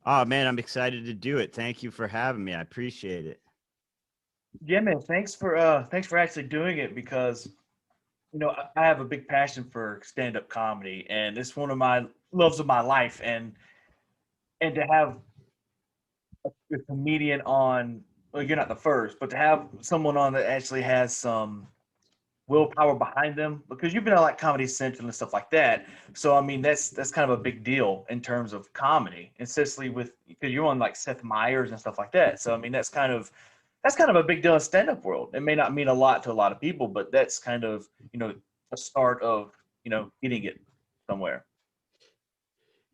Oh man, I'm excited to do it. Thank you for having me. I appreciate it. Yeah, man. Thanks for actually doing it because I have a big passion for stand-up comedy, and it's one of my loves of my life. And to have a comedian on, well, you're not the first, but to have someone on that actually has some willpower behind them, because you've been on like Comedy Central and stuff like that. So I mean, that's kind of a big deal in terms of comedy, and especially with because you're on like Seth Meyers and stuff like that. So I mean, that's kind of a big deal in stand-up world. It may not mean a lot to a lot of people, but that's kind of a start of getting it somewhere.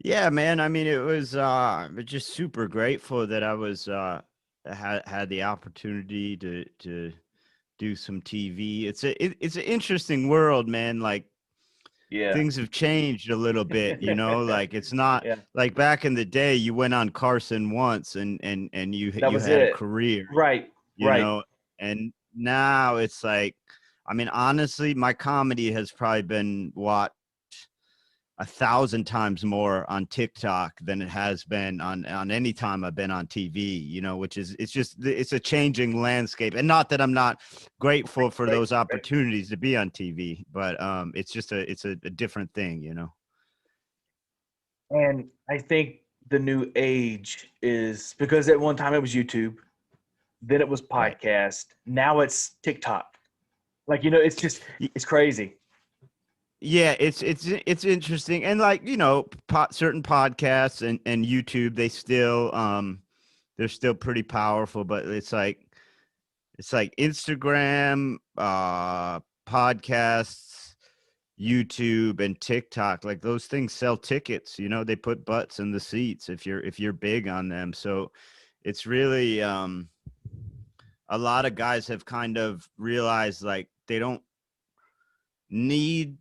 Yeah, man. I mean, it was just super grateful that I was had the opportunity to do some TV. It's an interesting world, man. Like Yeah. things have changed a little bit, like it's not Yeah, like back in the day you went on Carson once and that you was had a it. career, Right, you right. know, and now it's like, I mean, honestly, my comedy has probably been watched 1,000 times more on TikTok than it has been on any time I've been on TV, which is it's a changing landscape. And not that I'm not grateful for Right, those right. opportunities to be on TV, but it's just a different thing. And I think the new age is because at one time it was YouTube, then it was Right. podcast, now it's TikTok. Like it's crazy. Yeah, it's interesting, and like certain podcasts and YouTube, they're still pretty powerful, but it's like Instagram, podcasts, YouTube, and TikTok. Like those things sell tickets. They put butts in the seats if you're big on them. So it's really a lot of guys have kind of realized like they don't need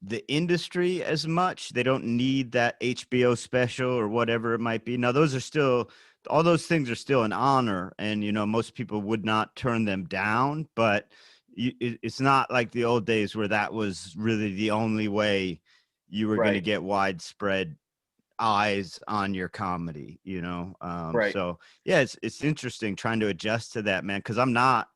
the industry as much. They don't need that HBO special or whatever it might be. Now, all those things are still an honor, and most people would not turn them down. But it's not like the old days where that was really the only way you were going to Right, get widespread eyes on your comedy. right. So yeah, it's interesting trying to adjust to that, man, because I'm not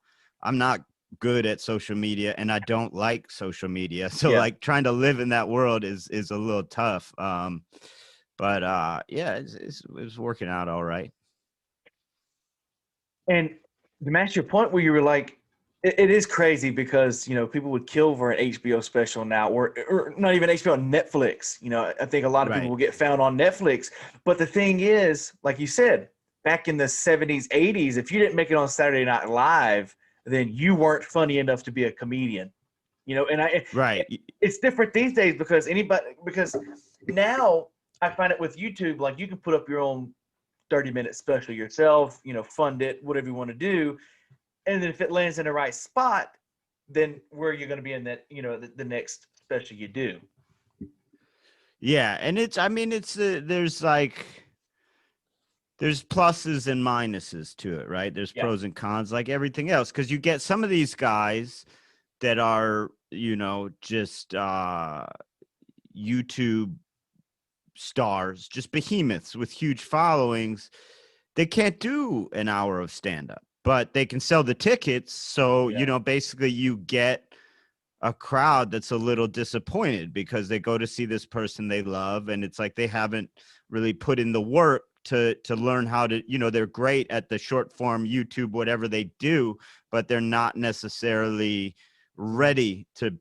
good at social media and I don't like social media. So Yeah. like trying to live in that world is a little tough. But yeah, it's working out all right. And to match your point where you were like, it is crazy because people would kill for an HBO special now, or not even HBO, Netflix. I think a lot of people Right. will get found on Netflix. But the thing is, like you said, back in the '70s, '80s, if you didn't make it on Saturday Night Live, then you weren't funny enough to be a comedian. And Right. it's different these days because now I find it with YouTube, like you can put up your own 30-minute special yourself, fund it, whatever you want to do. And then if it lands in the right spot, then where you're going to be in that, the next special you do. Yeah, and I mean there's pluses and minuses to it, right? There's Yeah. pros and cons like everything else, because you get some of these guys that are, just YouTube stars, just behemoths with huge followings. They can't do an hour of stand up, but they can sell the tickets. So, Yeah. basically you get a crowd that's a little disappointed because they go to see this person they love, and it's like they haven't really put in the work to learn how to, they're great at the short form YouTube, whatever they do, but they're not necessarily ready to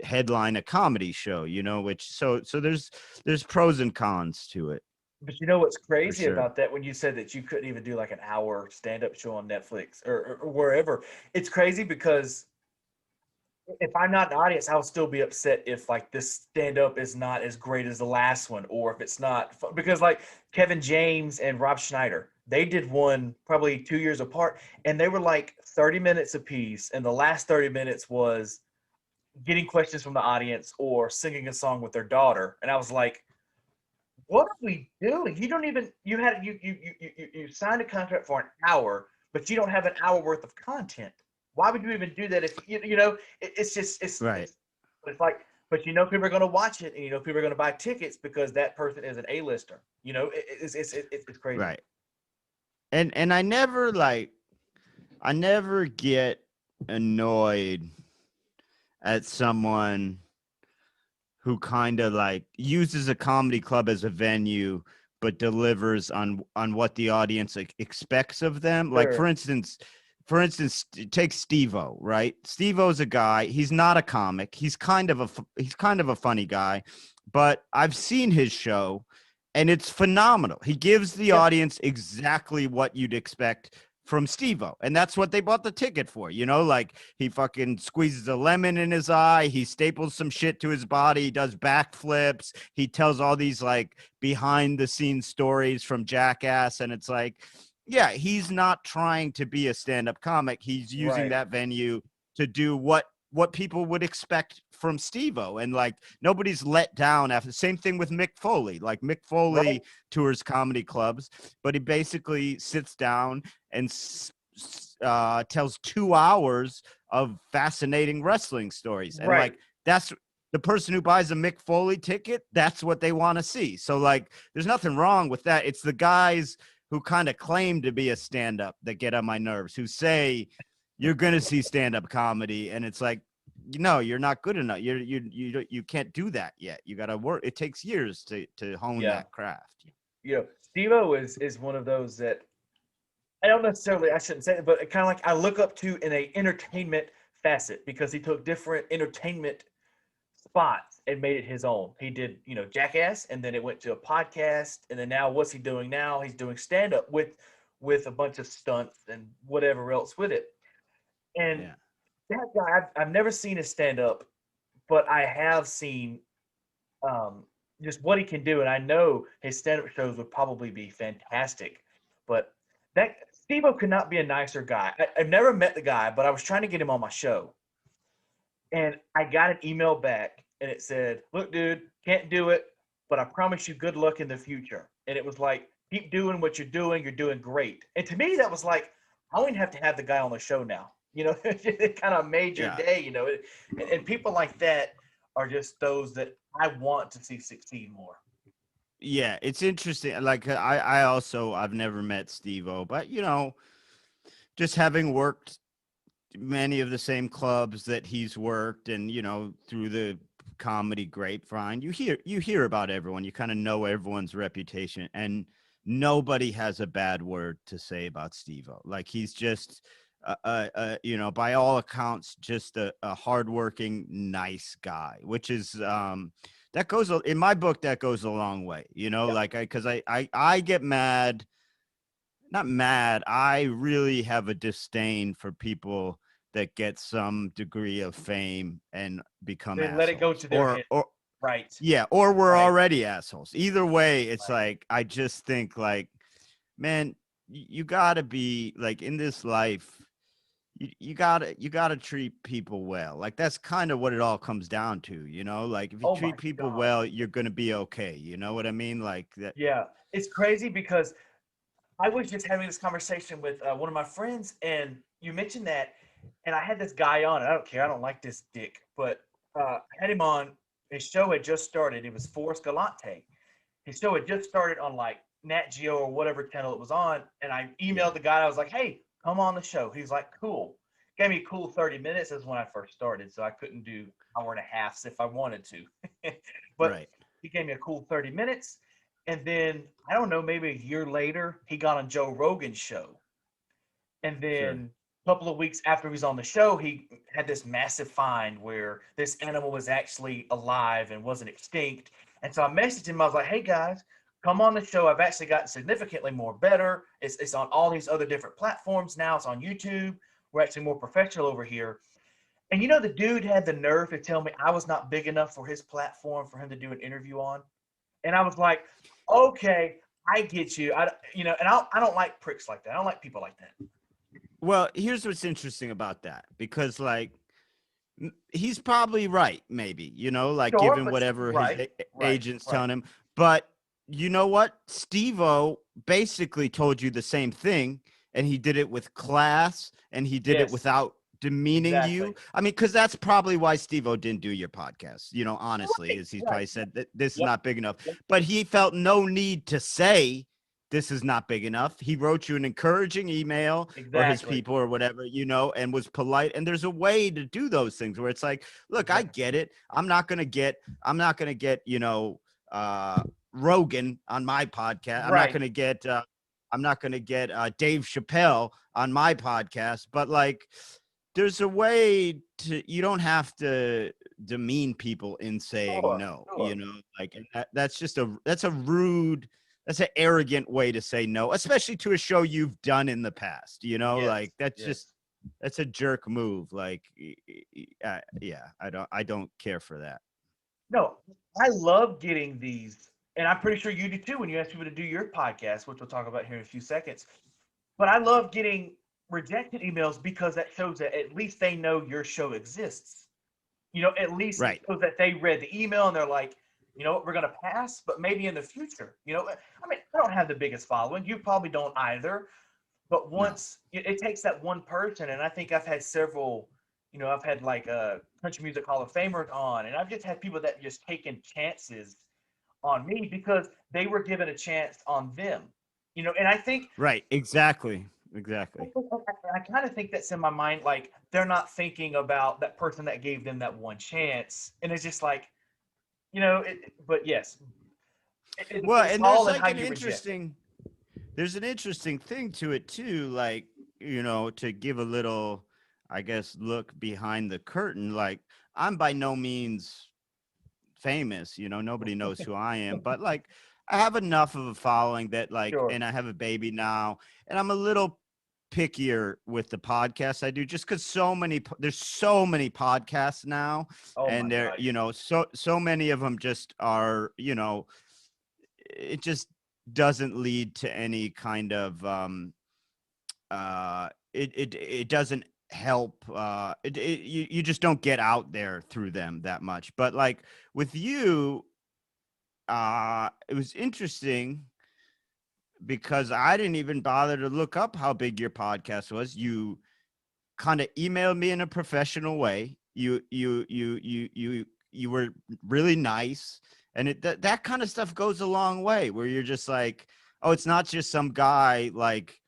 headline a comedy show, which so there's pros and cons to it But you know what's for crazy sure. about that when you said that you couldn't even do like an hour stand up show on Netflix or wherever? It's crazy because if I'm not in the audience, I'll still be upset if like this stand up is not as great as the last one, or if it's not because like Kevin James and Rob Schneider, they did one probably 2 years apart, and they were like 30 minutes apiece, and the last 30 minutes was getting questions from the audience or singing a song with their daughter, and I was like, what are we doing? You don't even you signed a contract for an hour, but you don't have an hour worth of content. Why would you even do that if it's just Right. it's like but you know people are going to watch it, and you know people are going to buy tickets because that person is an A-lister. You know, it's crazy. Right. And I never get annoyed at someone who kind of like uses a comedy club as a venue but delivers on what the audience expects of them. Like Sure. for instance, take Steve-O, right? Steve-O's a guy, he's not a comic. He's kind of a funny guy, but I've seen his show and it's phenomenal. He gives the Yeah. audience exactly what you'd expect from Steve-O. And that's what they bought the ticket for, you know, like he fucking squeezes a lemon in his eye, he staples some shit to his body, he does backflips, he tells all these like behind the scenes stories from Jackass. And it's like, yeah, he's not trying to be a stand-up comic. He's using Right. that venue to do what people would expect from Steve-O. And like nobody's let down after. Same thing with Mick Foley. Like Mick Foley Right. tours comedy clubs, but he basically sits down and tells 2 hours of fascinating wrestling stories. And Right. like that's the person who buys a Mick Foley ticket, that's what they want to see. So like there's nothing wrong with that. It's the guys who kind of claim to be a stand-up that get on my nerves, who say you're going to see stand-up comedy, and it's like, no, you're not good enough. You can't do that yet. You got to work. It takes years to hone Yeah. that craft. You know, Steve-O is one of those that I don't necessarily, I shouldn't say it, but kind of like I look up to in a entertainment facet because he took different entertainment spots and made it his own. He did, you know, Jackass, and then it went to a podcast, and then now what's he doing now? He's doing stand up with a bunch of stunts and whatever else with it. And Yeah. that guy, I've never seen his stand up, but I have seen just what he can do, and I know his stand up shows would probably be fantastic. But that Steve-O could not be a nicer guy. I've never met the guy, but I was trying to get him on my show. And I got an email back and it said, "Look, dude, can't do it, but I promise you good luck in the future." And it was like, keep doing what you're doing. You're doing great. And to me, that was like, I don't even have to have the guy on the show now. You know, it kind of made your Yeah. day, you know. And people like that are just those that I want to see succeed more. Yeah, it's interesting. Like I've never met Steve-O, but you know, just having worked many of the same clubs that he's worked, and you know, through the comedy grapevine, you hear about everyone. You kind of know everyone's reputation, and nobody has a bad word to say about Steve-O. Like he's just you know, by all accounts, just a hardworking, nice guy, which is that goes in my book. That goes a long way, you know. Yeah. Like because I get mad, not mad. I really have a disdain for people that get some degree of fame and become Then let it go assholes, to their head. or Right. yeah, or we're Right. already assholes. Either way, it's Right. like I just think like, man, you gotta be like in this life. You gotta treat people well. Like that's kind of what it all comes down to, you know. Like if you Oh my treat people God. well, you're gonna be okay. You know what I mean? Like that. Yeah. It's crazy because I was just having this conversation with one of my friends, and you mentioned that, and I had this guy on. And I don't care. I don't like this dick, but I had him on. His show had just started. It was Forrest Galante. His show had just started on like Nat Geo or whatever channel it was on, and I emailed the guy. I was like, "Hey, come on the show." He's like, "Cool." Gave me a cool 30 minutes. That's when I first started, so I couldn't do hour and a half if I wanted to. But Right. he gave me a cool 30 minutes. And then I don't know, maybe a year later, he got on Joe Rogan's show. And Sure. then a couple of weeks after he was on the show, he had this massive find where this animal was actually alive and wasn't extinct. And so I messaged him. I was like, "Hey guys, come on the show. I've actually gotten significantly more better. It's on all these other different platforms now. It's on YouTube. We're actually more professional over here." And you know, the dude had the nerve to tell me I was not big enough for his platform for him to do an interview on. And I was like, "Okay, I get you. You know, and I don't like pricks like that. I don't like people like that." Well, here's what's interesting about that, because like he's probably right, maybe, you know, like Sure, given but whatever his right, right, agent's right. telling him. But you know what? Steve-O basically told you the same thing, and he did it with class, and he did it Yes. without demeaning you. I mean, because that's probably why Steve-O didn't do your podcast, you know, honestly, is he's probably said that this is not big enough. But he felt no need to say this is not big enough. He wrote you an encouraging email or his people or whatever, you know, and was polite. And there's a way to do those things where it's like, look, I get it. I'm not gonna get, you know, Rogan on my podcast. I'm not gonna get Dave Chappelle on my podcast, but like there's a way to, you don't have to demean people in saying no, you know, like, and that's a rude, that's an arrogant way to say no, especially to a show you've done in the past, you know, like that's a jerk move. Like, yeah, I don't care for that. No, I love getting these, and I'm pretty sure you do too when you ask people to do your podcast, which we'll talk about here in a few seconds. But I love getting rejected emails because that shows that at least they know your show exists. You know, at least it shows that they read the email and they're like, you know what, we're going to pass, but maybe in the future. You know, I mean, I don't have the biggest following. You probably don't either. But once it takes that one person, and I think I've had several, you know, I've had like a country music Hall of Famers on, and I've just had people that just taken chances on me because they were given a chance on them. You know, and I think exactly. I kind of think that's in my mind, like they're not thinking about that person that gave them that one chance, and it's just like, you know. But yes, well, and there's like an interesting, there's an interesting thing to it too, like, you know, to give a little, I guess, look behind the curtain. Like, I'm by no means famous, you know, nobody knows who I am, but like I have enough of a following that like, and I have a baby now, and I'm a little pickier with the podcasts I do, just because there's so many podcasts now, and they're, you know, so many of them just are, you know, it just doesn't lead to any kind of it doesn't help, you just don't get out there through them that much. But like with you, it was interesting because I didn't even bother to look up how big your podcast was. You kind of emailed me in a professional way. You were really nice, and that kind of stuff goes a long way, where you're just like, oh, it's not just some guy like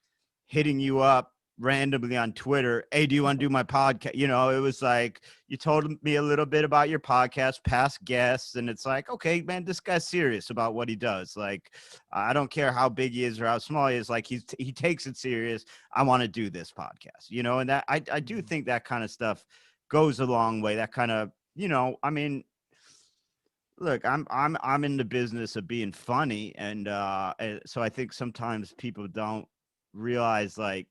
hitting you up randomly on Twitter, hey, do you want to do my podcast? You know, it was like, you told me a little bit about your podcast, past guests, and it's like, okay, man, this guy's serious about what he does. Like, I don't care how big he is or how small he is, like he takes it serious. I want to do this podcast, you know, and that I do think that kind of stuff goes a long way. That kind of, you know, I mean, look, I'm in the business of being funny, and so I think sometimes people don't realize, like,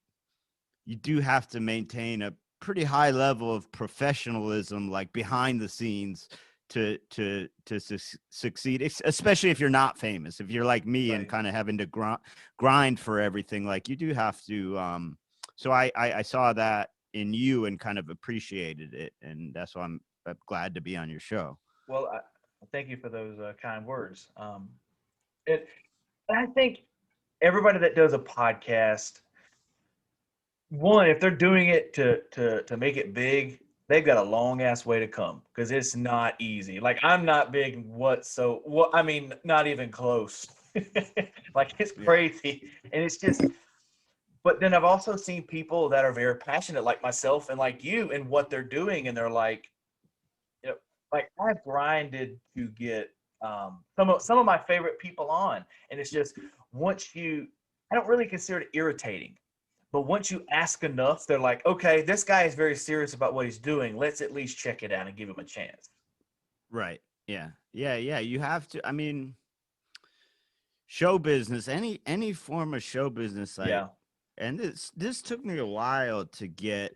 you do have to maintain a pretty high level of professionalism, like behind the scenes, to succeed, especially if you're not famous. If you're like me and kind of having to grind for everything, like you do have to. So I saw that in you and kind of appreciated it, and that's why I'm glad to be on your show. Well, thank you for those kind words. I think everybody that does a podcast, one, if they're doing it to make it big, they've got a long ass way to come, because it's not easy. Like, I'm not big I mean, not even close. Like, it's crazy. And it's just, but then I've also seen people that are very passionate, like myself and like you, in what they're doing, and they're like, you know, like I've grinded to get some of my favorite people on, and it's just, I don't really consider it irritating. But once you ask enough, they're like, okay, this guy is very serious about what he's doing. Let's at least check it out and give him a chance. Right. Yeah. You have to. I mean, show business, any form of show business, like, and this took me a while to get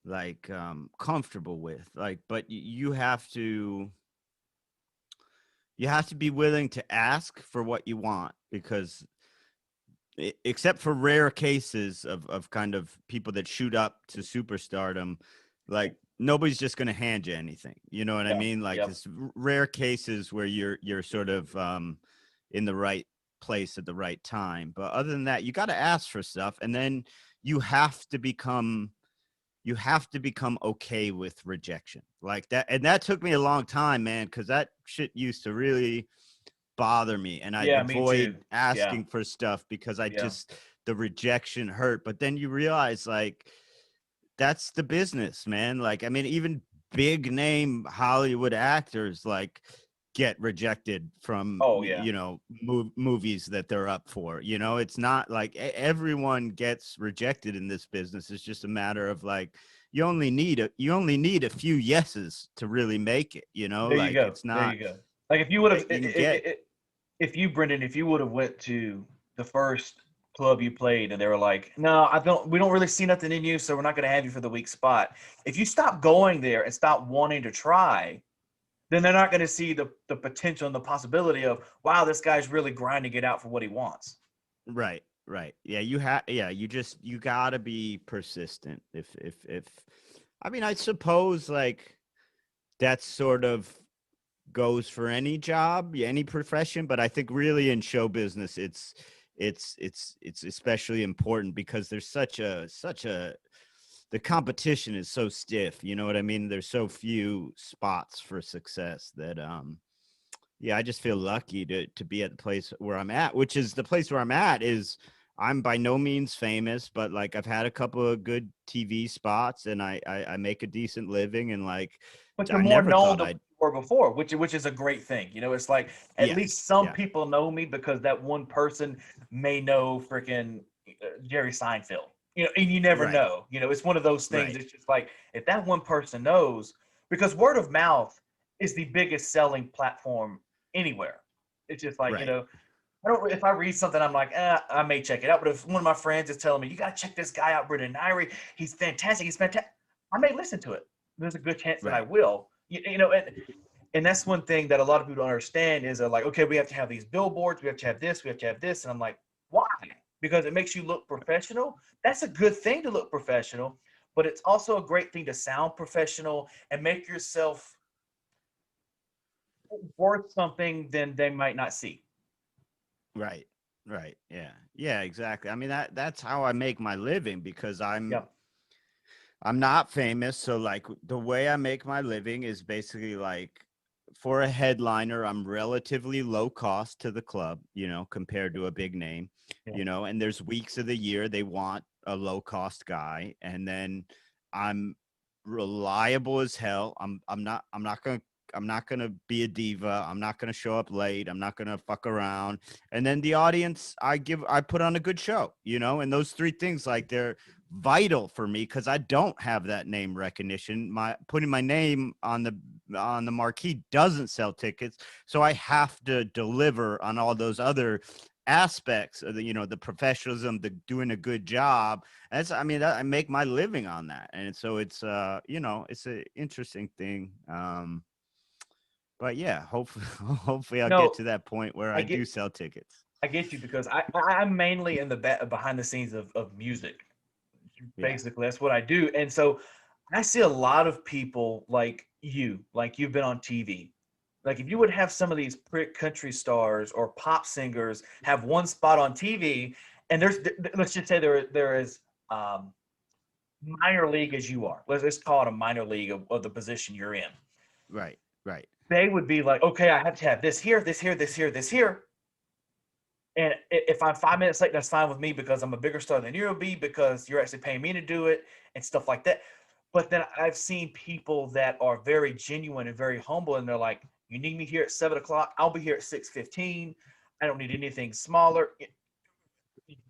like comfortable with, like, but you have to be willing to ask for what you want, because except for rare cases of kind of people that shoot up to superstardom, like nobody's just going to hand you anything. You know what I mean? Like, it's rare cases where you're sort of in the right place at the right time. But other than that, you got to ask for stuff, and then you have to become you have to become okay with rejection like that. And that took me a long time, man, because that shit used to really bother me, and I'd Yeah, me too. avoid Yeah, asking for stuff because yeah. the rejection hurt. But then you realize, like, that's the business, man. Like, I mean, even big name Hollywood actors like get rejected from Oh yeah. movies that they're up for. It's not like everyone gets rejected in this business. It's just a matter of, like, you only need a few yeses to really make it. There you Like, go. it's There not, you go. Like if you would have, you can get, if you, Brendan, if you would have went to the first club you played and they were like, no, we don't really see nothing in you, so we're not going to have you for the weak spot. If you stop going there and stop wanting to try, then they're not going to see the potential and the possibility of, wow, this guy's really grinding it out for what he wants. right. Yeah, you gotta be persistent. If I mean, I suppose, like, that's sort of goes for any job, any profession, but I think really in show business, it's especially important because there's such a the competition is so stiff. You know what I mean? There's so few spots for success that yeah, I just feel lucky to be at the place where I'm at, which is the place where I'm at is I'm by no means famous, but, like, I've had a couple of good TV spots, and I make a decent living, and, like, But you're I more never known thought than what I'd, you were before, which is a great thing. It's like at yes, least some yeah, people know me because that one person may know freaking Jerry Seinfeld. And you never right, know. It's one of those things. right, It's just like if that one person knows, because word of mouth is the biggest selling platform anywhere. It's just like right, I don't. If I read something, I'm like, I may check it out. But if one of my friends is telling me, you got to check this guy out, Brendan Eyre, he's fantastic. He's fantastic. I may listen to it. There's a good chance that I right, will. And that's one thing that a lot of people don't understand is they're like, okay, we have to have these billboards, we have to have this, we have to have this, and I'm like, why? Because it makes you look professional. That's a good thing to look professional, but it's also a great thing to sound professional and make yourself worth something then they might not see. right, right. Yeah, yeah, exactly. I mean, that's how I make my living because Yeah. I'm not famous. So, like, the way I make my living is basically, like, for a headliner, I'm relatively low cost to the club, compared to a big name, Yeah. and there's weeks of the year they want a low cost guy. And then I'm reliable as hell. I'm not gonna be a diva. I'm not gonna show up late. I'm not gonna fuck around. And then the audience, I put on a good show, and those three things, like, they're vital for me because I don't have that name recognition. My putting my name on the marquee doesn't sell tickets, so I have to deliver on all those other aspects of the professionalism, the doing a good job. That's, I mean, I make my living on that, and so it's an interesting thing. But yeah, hopefully, hopefully I'll get No, to that point where I I do get sell tickets. I get you because I'm mainly in the behind the scenes of music. Yeah, Basically, that's what I do. And so I see a lot of people like you've been on TV. Like if you would have some of these prick country stars or pop singers have one spot on TV, and let's just say there is um, minor league as you are. Let's call it a minor league of the position you're in. right, right, They would be like, okay, I have to have this here, this here, this here, this here. And if I'm 5 minutes late, that's fine with me because I'm a bigger star than you'll be because you're actually paying me to do it and stuff like that. But then I've seen people that are very genuine and very humble, and they're like, "You need me here at 7 o'clock? I'll be here at 6:15. I don't need anything smaller.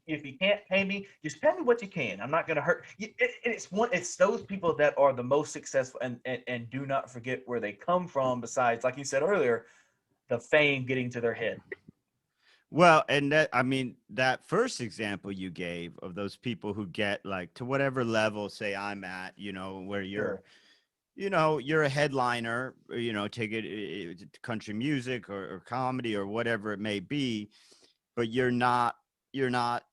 If you can't pay me, just pay me what you can. I'm not going to hurt." It's those people that are the most successful, and do not forget where they come from. Besides, like you said earlier, the fame getting to their head. Well, and that, I mean, that first example you gave of those people who get, like, to whatever level, say I'm at, where Sure. you're a headliner, or, take it country music or comedy or whatever it may be, but you're not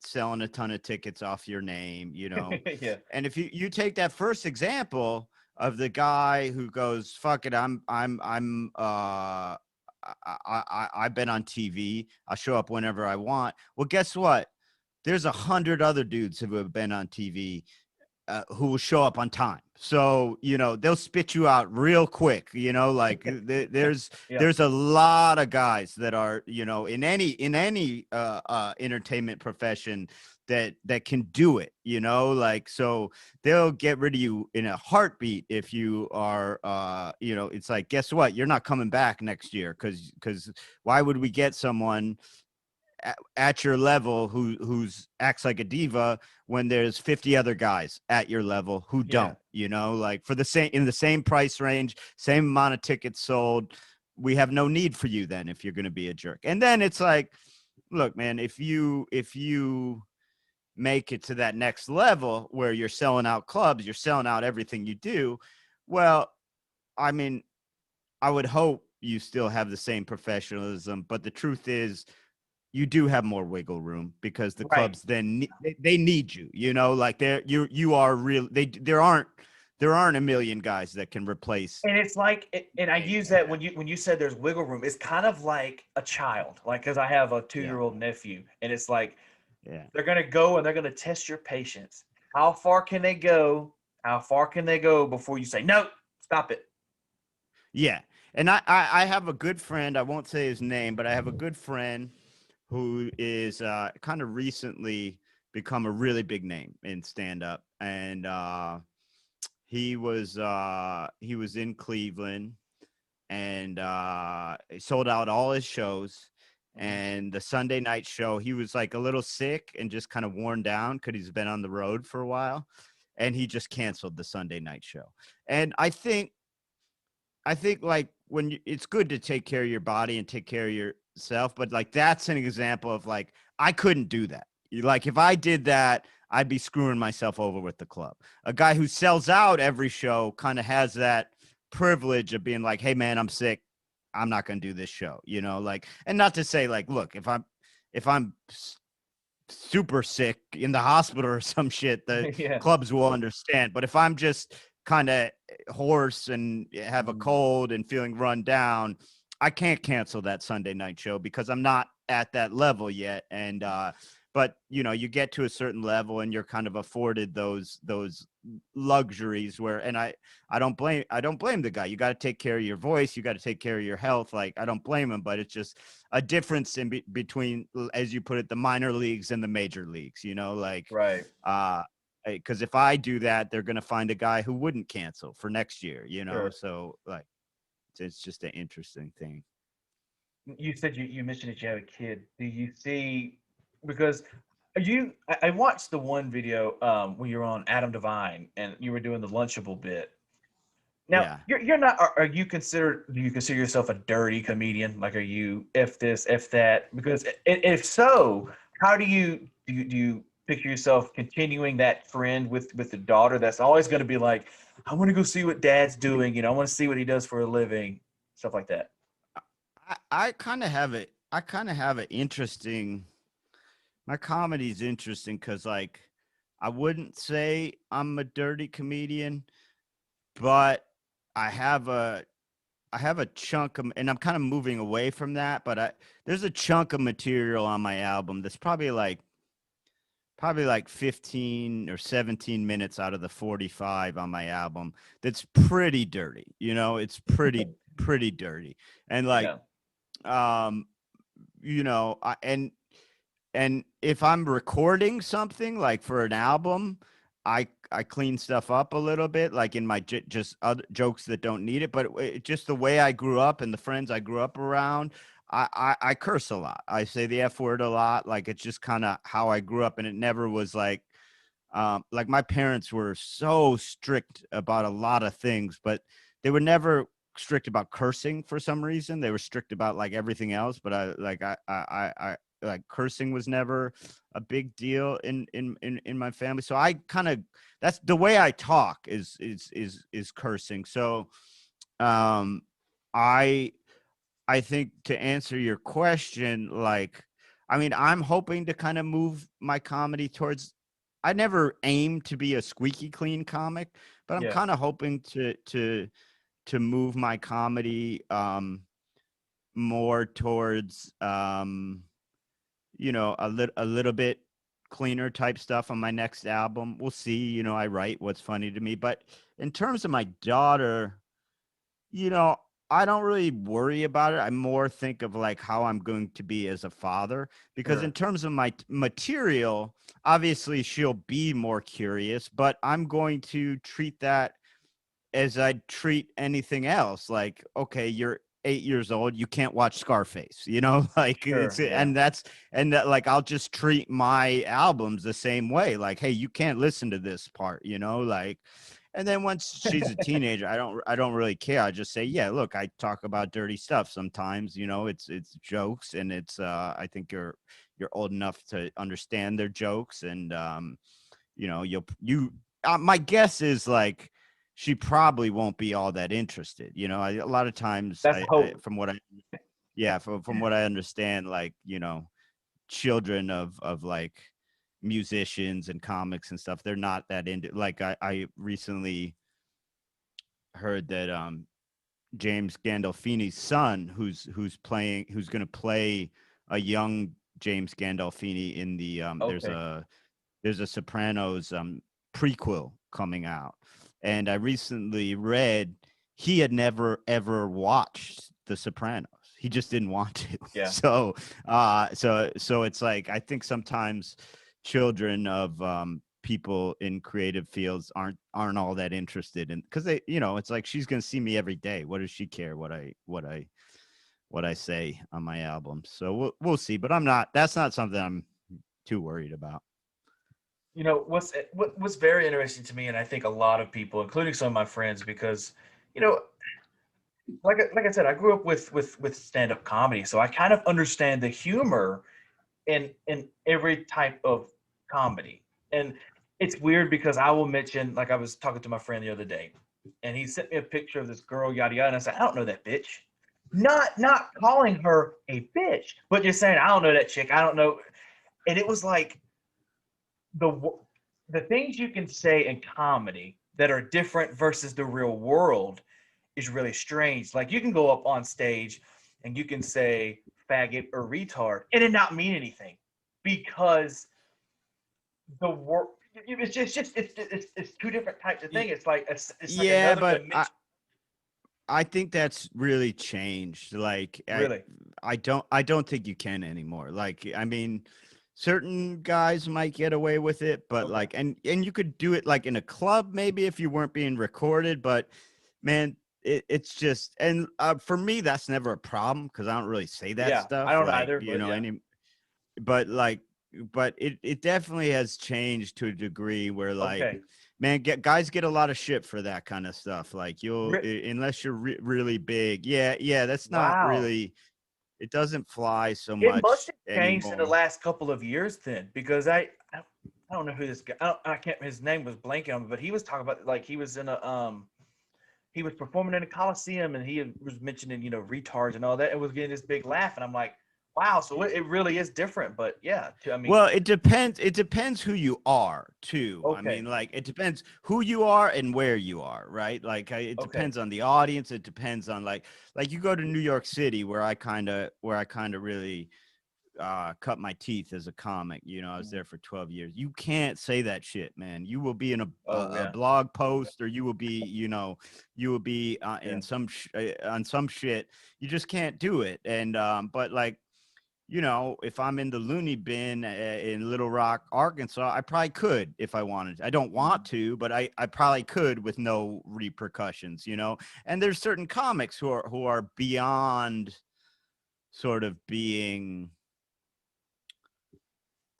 selling a ton of tickets off your name. Yeah. And if you take that first example of the guy who goes, fuck it, I've been on TV. I'll show up whenever I want. Well, guess what? There's 100 other dudes who have been on TV who will show up on time. So, they'll spit you out real quick, like there's Yeah. a lot of guys that are, in any entertainment profession that can do it, like, so they'll get rid of you in a heartbeat if you are, it's like, guess what? You're not coming back next year because why would we get someone at your level who's acts like a diva when there's 50 other guys at your level who Yeah. don't, like for the same, in the same price range, same amount of tickets sold. We have no need for you then if you're going to be a jerk. And then it's like, look, man, if you make it to that next level where you're selling out clubs, you're selling out everything you do, well, I mean, I would hope you still have the same professionalism, but the truth is you do have more wiggle room because the Right. clubs then they need you, like you are real. There aren't a million guys that can replace. And it's like, and I use that when you said there's wiggle room, it's kind of like a child, like, because I have a 2-year-old nephew, and it's like Yeah. they're gonna go and they're gonna test your patience. How far can they go? How far can they go before you say no? Stop it. Yeah. And I have a good friend. I won't say his name, but I have a good friend who is kind of recently become a really big name in stand up. And he was in Cleveland and he sold out all his shows. And the Sunday night show, he was like a little sick and just kind of worn down because he's been on the road for a while. And he just canceled the Sunday night show. And I think like when it's good to take care of your body and take care of yourself, but like that's an example of like I couldn't do that. Like if I did that, I'd be screwing myself over with the club. A guy who sells out every show kind of has that privilege of being like, "Hey man, I'm sick. I'm not going to do this show." Like, and not to say like, look, if I'm super sick in the hospital or some shit, the Yeah. clubs will understand. But if I'm just kind of hoarse and have a Mhm. cold and feeling run down, I can't cancel that Sunday night show because I'm not at that level yet. And but you get to a certain level and you're kind of afforded those luxuries where, and I don't blame the guy. You got to take care of your voice, you got to take care of your health. Like I don't blame him, but it's just a difference in between, as you put it, the minor leagues and the major leagues, like Right. because if I do that, they're going to find a guy who wouldn't cancel for next year, Sure. so like it's just an interesting thing. You said you mentioned that you have a kid. Do you see, because I watched the one video when you were on Adam Devine and you were doing the Lunchable bit. Now Yeah. you're not. Are you do you consider yourself a dirty comedian? Like, are you if this if that? Because if so, how do you picture yourself continuing that trend with the daughter that's always going to be like, I want to go see what dad's doing. I want to see what he does for a living, stuff like that. I kind of have it. I kind of have an interesting. My comedy's interesting because, like, I wouldn't say I'm a dirty comedian, but I have a I have a chunk of, and I'm kind of moving away from that. But there's a chunk of material on my album that's probably like 15 or 17 minutes out of the 45 on my album that's pretty dirty. It's pretty dirty, and like Yeah. um and if I'm recording something like for an album, I clean stuff up a little bit, like in my just other jokes that don't need it. But just the way I grew up and the friends I grew up around, I curse a lot. I say the F word a lot. Like it's just kind of how I grew up, and it never was like my parents were so strict about a lot of things, but they were never strict about cursing for some reason. They were strict about like everything else, but I like cursing was never a big deal in my family. So I kind of, that's the way I talk is cursing. So um I I think to answer your question, like, I mean, I'm hoping to kind of move my comedy towards. I never aim to be a squeaky clean comic, but I'm Yeah. kind of hoping to move my comedy more towards a little bit cleaner type stuff on my next album. We'll see. You know, I write what's funny to me. But in terms of my daughter, you know, I don't really worry about it. I more think of like how I'm going to be as a father, because in Sure. terms of my material, obviously she'll be more curious, but I'm going to treat that as I'd treat anything else. Like, okay, you're 8 years old, you can't watch Scarface, you know, like it's, Sure. Yeah. and that, like, I'll just treat my albums the same way. Like, hey, you can't listen to this part, you know, like, and then once she's a teenager, I don't really care. I just say, yeah, look, I talk about dirty stuff sometimes, you know, it's jokes, and it's, I think you're old enough to understand their jokes, and, you know, my guess is like she probably won't be all that interested. You know, a lot of times That's hope. from what I, yeah, from what I understand, like, you know, children of like musicians and comics and stuff, they're not that into, like, I recently heard that James Gandolfini's son, who's going to play a young James Gandolfini in the Okay. there's a Sopranos prequel coming out, and I recently read he had never ever watched The Sopranos. He just didn't want to. Yeah. So it's like, I think sometimes children of people in creative fields aren't all that interested in, because they, you know, it's like, she's gonna see me every day. What does she care what I say on my album? So we'll see. But that's not something I'm too worried about. You know what's very interesting to me, and I think a lot of people, including some of my friends, because you know, like I said, I grew up with stand up comedy, so I kind of understand the humor in every type of comedy. And it's weird because I will mention, like I was talking to my friend the other day, and he sent me a picture of this girl, yada yada, and I said, I don't know that bitch. Not calling her a bitch, but just saying, I don't know that chick. I don't know. And it was like the the things you can say in comedy that are different versus the real world is really strange. Like you can go up on stage and you can say faggot or retard and it not mean anything because the word it's two different types of thing. It's like it's like Yeah, another but dimension. I think that's really changed. Like, Really? I don't think you can anymore. Like, I mean, certain guys might get away with it, but Okay. like, and you could do it like in a club maybe if you weren't being recorded. But man, it's just, and for me that's never a problem because I don't really say that Yeah, I stuff. don't Like, either, you but know, yeah. but like, but it definitely has changed to a degree where, like, Okay. man, guys get a lot of shit for that kind of stuff. Like, unless you're really big, yeah, that's not Wow. really, it doesn't fly so It must much have changed in the anymore. last couple of years then, because I don't know who this guy. I can't. His name was blanking on me, but he was talking about like he was in a he was performing in a coliseum and he was mentioning retards and all that and was getting this big laugh and I'm like, wow, so it really is different. But yeah, I mean, Well, it depends who you are too. I okay, mean, like, it depends who you are and where you are, right? Like, it okay, depends on the audience. It depends on, like you go to New York City, where I kind of really cut my teeth as a comic. You know, I was mhm. there for 12 years. You can't say that shit, man. You will be in Oh a yeah, blog post, or you will be, you will be yeah, in on some shit. You just can't do it. And but like, if I'm in the loony bin in Little Rock, Arkansas, I probably could if I wanted. I don't want mhm. to, but I probably could with no repercussions. And there's certain comics who are beyond sort of being,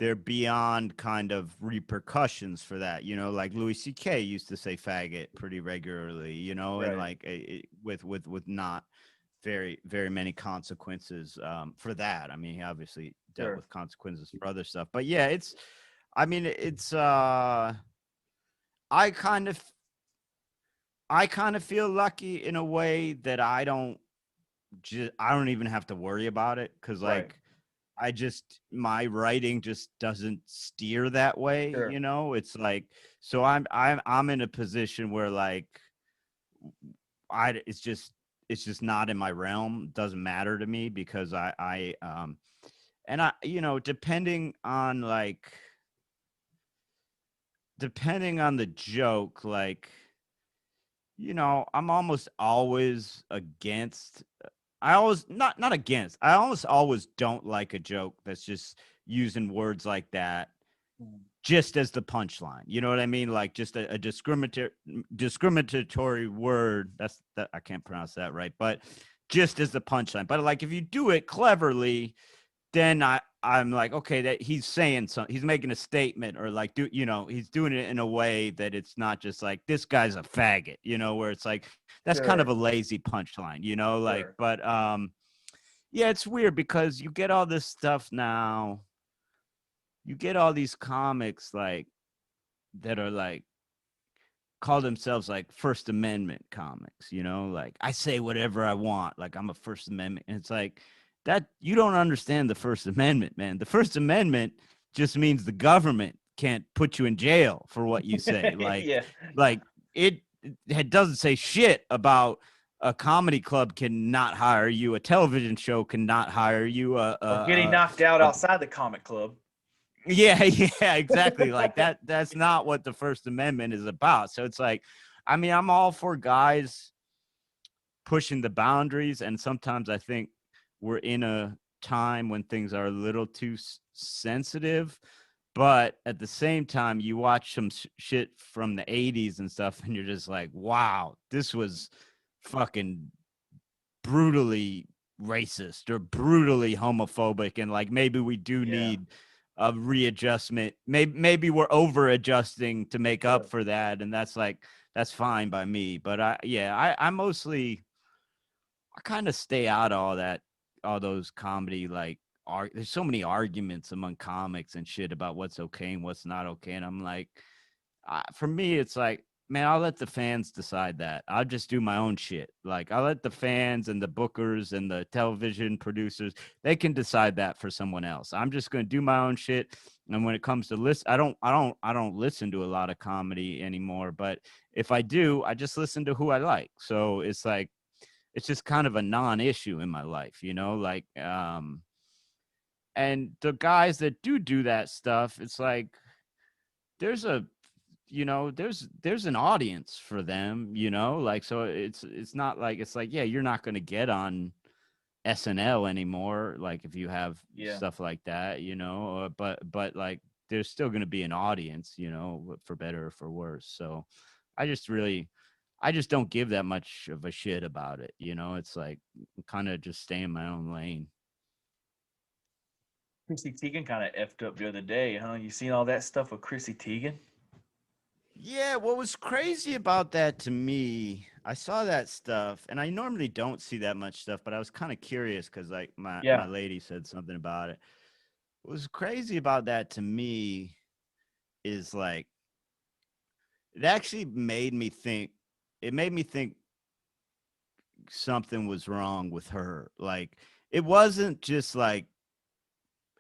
they're beyond kind of repercussions for that. Like Louis C.K. used to say faggot pretty regularly, and Right, like, with not very, very many consequences for that. I mean, he obviously dealt sure, with consequences for other stuff, but yeah, I mean, I kind of, feel lucky in a way that I don't even have to worry about it, because right, like, my writing just doesn't steer that way. sure, It's like, so I'm in a position where, like, it's just not in my realm. It doesn't matter to me, because I depending on, like, depending on the joke, like, I'm almost always against. I always not against. I almost always don't like a joke that's just using words like that Mm. just as the punchline. You know what I mean? Like just a discriminatory word. That I can't pronounce that right, but just as the punchline. But like if you do it cleverly, then I'm like, okay, that he's saying something, he's making a statement, or like he's doing it in a way that it's not just like this guy's a faggot, where it's like that's kind of Sure, a lazy punchline, like, sure. but yeah, it's weird because you get all this stuff now. You get all these comics like that are like call themselves like First Amendment comics, like I say whatever I want, like I'm a First Amendment. And it's like that you don't understand the First Amendment, man. The First Amendment just means the government can't put you in jail for what you say. Yeah. Like it doesn't say shit about a comedy club cannot hire you, a television show cannot hire you, Or getting knocked out a outside the comic club. yeah, yeah, exactly. Like that's not what the First Amendment is about. So it's like, I mean, I'm all for guys pushing the boundaries. And sometimes I think we're in a time when things are a little too sensitive. But at the same time, you watch some shit from the 80s and stuff, and you're just like, wow, this was fucking brutally racist or brutally homophobic, and like maybe we do Yeah. need a readjustment. Maybe we're over adjusting to make up Sure. for that, and that's fine by me. But I mostly I kind of stay out of all those comedy like there's so many arguments among comics and shit about what's okay and what's not okay, and I'm like, for me, it's like, man, I'll let the fans decide that. I'll just do my own shit. Like, I'll let the fans and the bookers and the television producers, they can decide that for someone else. I'm just going to do my own shit. And when it comes to I don't listen to a lot of comedy anymore. But if I do, I just listen to who I like. So it's like, it's just kind of a non-issue in my life, like, and the guys that do that stuff, it's like, there's a there's an audience for them, like, so it's not like it's like, yeah, you're not going to get on SNL anymore, like if you have Yeah. stuff like that, but like there's still going to be an audience, for better or for worse. So I just don't give that much of a shit about it, it's like kind of just stay in my own lane. Chrissy Teigen kind of effed up the other day, huh? You seen all that stuff with Chrissy Teigen? Yeah, what was crazy about that to me, I saw that stuff, and I normally don't see that much stuff, but I was kind of curious because like my Yeah. lady said something about it. What was crazy about that to me is like it actually made me think. It made me think something was wrong with her. Like it wasn't just like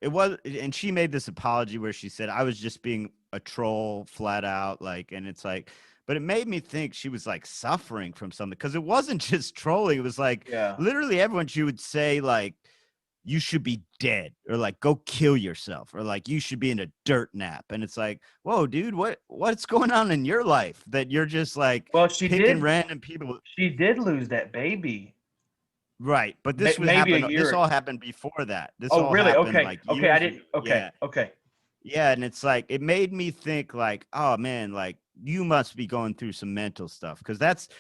it was, and she made this apology where she said I was just being a troll flat out, like, and it's like, but it made me think she was like suffering from something because it wasn't just trolling, it was like Yeah. literally everyone she would say like you should be dead, or like go kill yourself, or like you should be in a dirt nap, and it's like, whoa dude, what's going on in your life that you're just like Well, picking random people. she did lose that baby. Right, but Maybe a this year. all happened before that. This Oh, all really? happened Okay. like Okay. I years ago. didn't. Okay. Yeah. Okay. Yeah, and it's like it made me think like, oh man, like you must be going through some mental stuff, because that's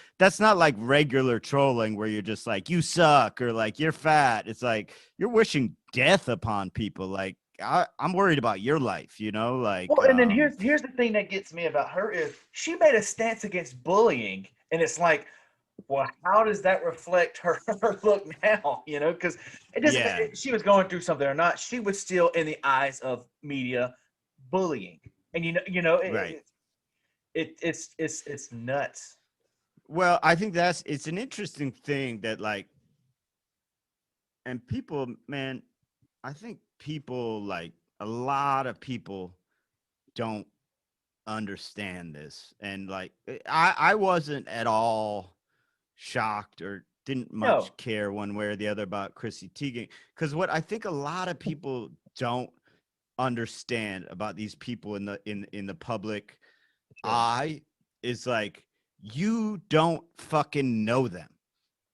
not like regular trolling where you're just like you suck or like you're fat. It's like you're wishing death upon people. Like I'm worried about your life, like Well, and then here's the thing that gets me about her is she made a stance against bullying, and it's like, well, how does that reflect her, her look now? Because it doesn't. yeah, She was going through something or not. She was still in the eyes of media bullying, and right. it's nuts. Well, I think it's an interesting thing that like, and people, man, I think people like a lot of people don't understand this, and like I wasn't at all shocked or didn't much No, care one way or the other about Chrissy Teigen, because what I think a lot of people don't understand about these people in the public I is like, you don't fucking know them.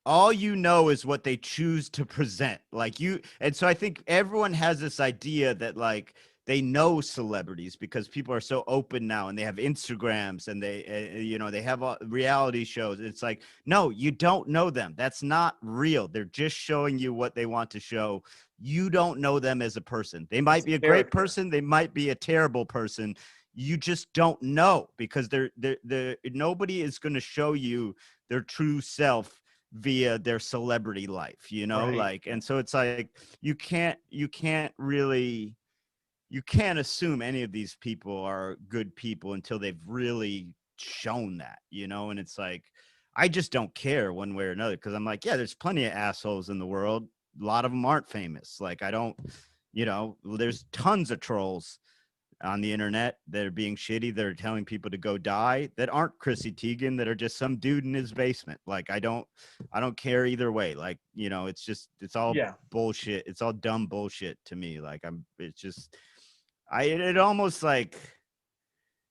All you know is what they choose to present. Like you, and so I think everyone has this idea that like they know celebrities because people are so open now and they have Instagrams and they, they have reality shows. It's like, no, you don't know them. That's not real. They're just showing you what they want to show. You don't know them as a person. They might be a great person. They might be a terrible person. You just don't know because they're nobody is going to show you their true self via their celebrity life, Right. like, and so it's like you can't assume any of these people are good people until they've really shown that, and it's like I just don't care one way or another because I'm like, yeah, there's plenty of assholes in the world. A lot of them aren't famous. Like I don't, there's tons of trolls on the internet that are being shitty, that are telling people to go die, that aren't Chrissy Teigen, that are just some dude in his basement. Like I don't care either way. Like, it's all bullshit. It's all dumb bullshit to me. Like it almost like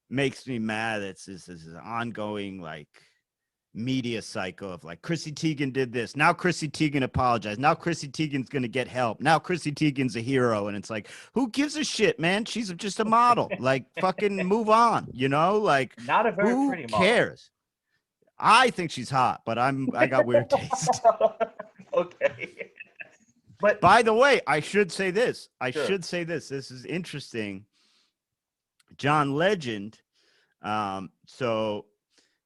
makes me mad. It's this ongoing like media cycle of like Chrissy Teigen did this. Now Chrissy Teigen apologized. Now Chrissy Teigen's gonna get help. Now Chrissy Teigen's a hero. And it's like, who gives a shit, man? She's just a model. Like fucking move on, Like Not a very who pretty model. cares? I think she's hot, but I got weird taste. Okay. But by the way, I should say this. Sure. This is interesting. John Legend. So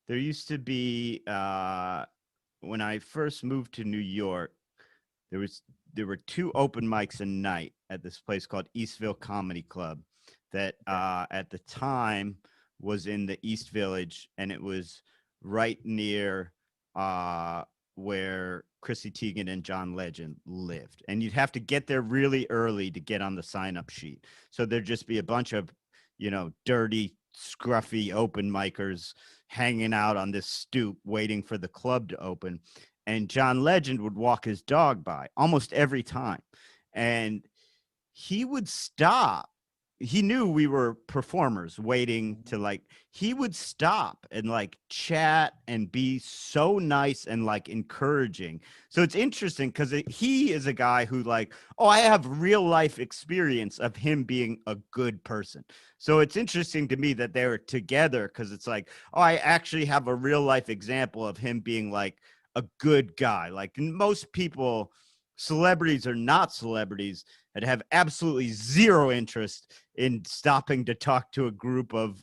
there used to be when I first moved to New York, there were two open mics a night at this place called Eastville Comedy Club that at the time was in the East Village, and it was right near where Chrissy Teigen and John Legend lived. And you'd have to get there really early to get on the sign-up sheet. So there'd just be a bunch of, dirty, scruffy open micers hanging out on this stoop waiting for the club to open. And John Legend would walk his dog by almost every time. And he would stop. He knew we were performers waiting to like, he would stop and like chat and be so nice and like encouraging. So it's interesting because he is a guy who like, oh, I have real life experience of him being a good person. So it's interesting to me that they were together because it's like, oh, I actually have a real life example of him being like a good guy. Like most people, celebrities or not celebrities, that have absolutely zero interest in stopping to talk to a group of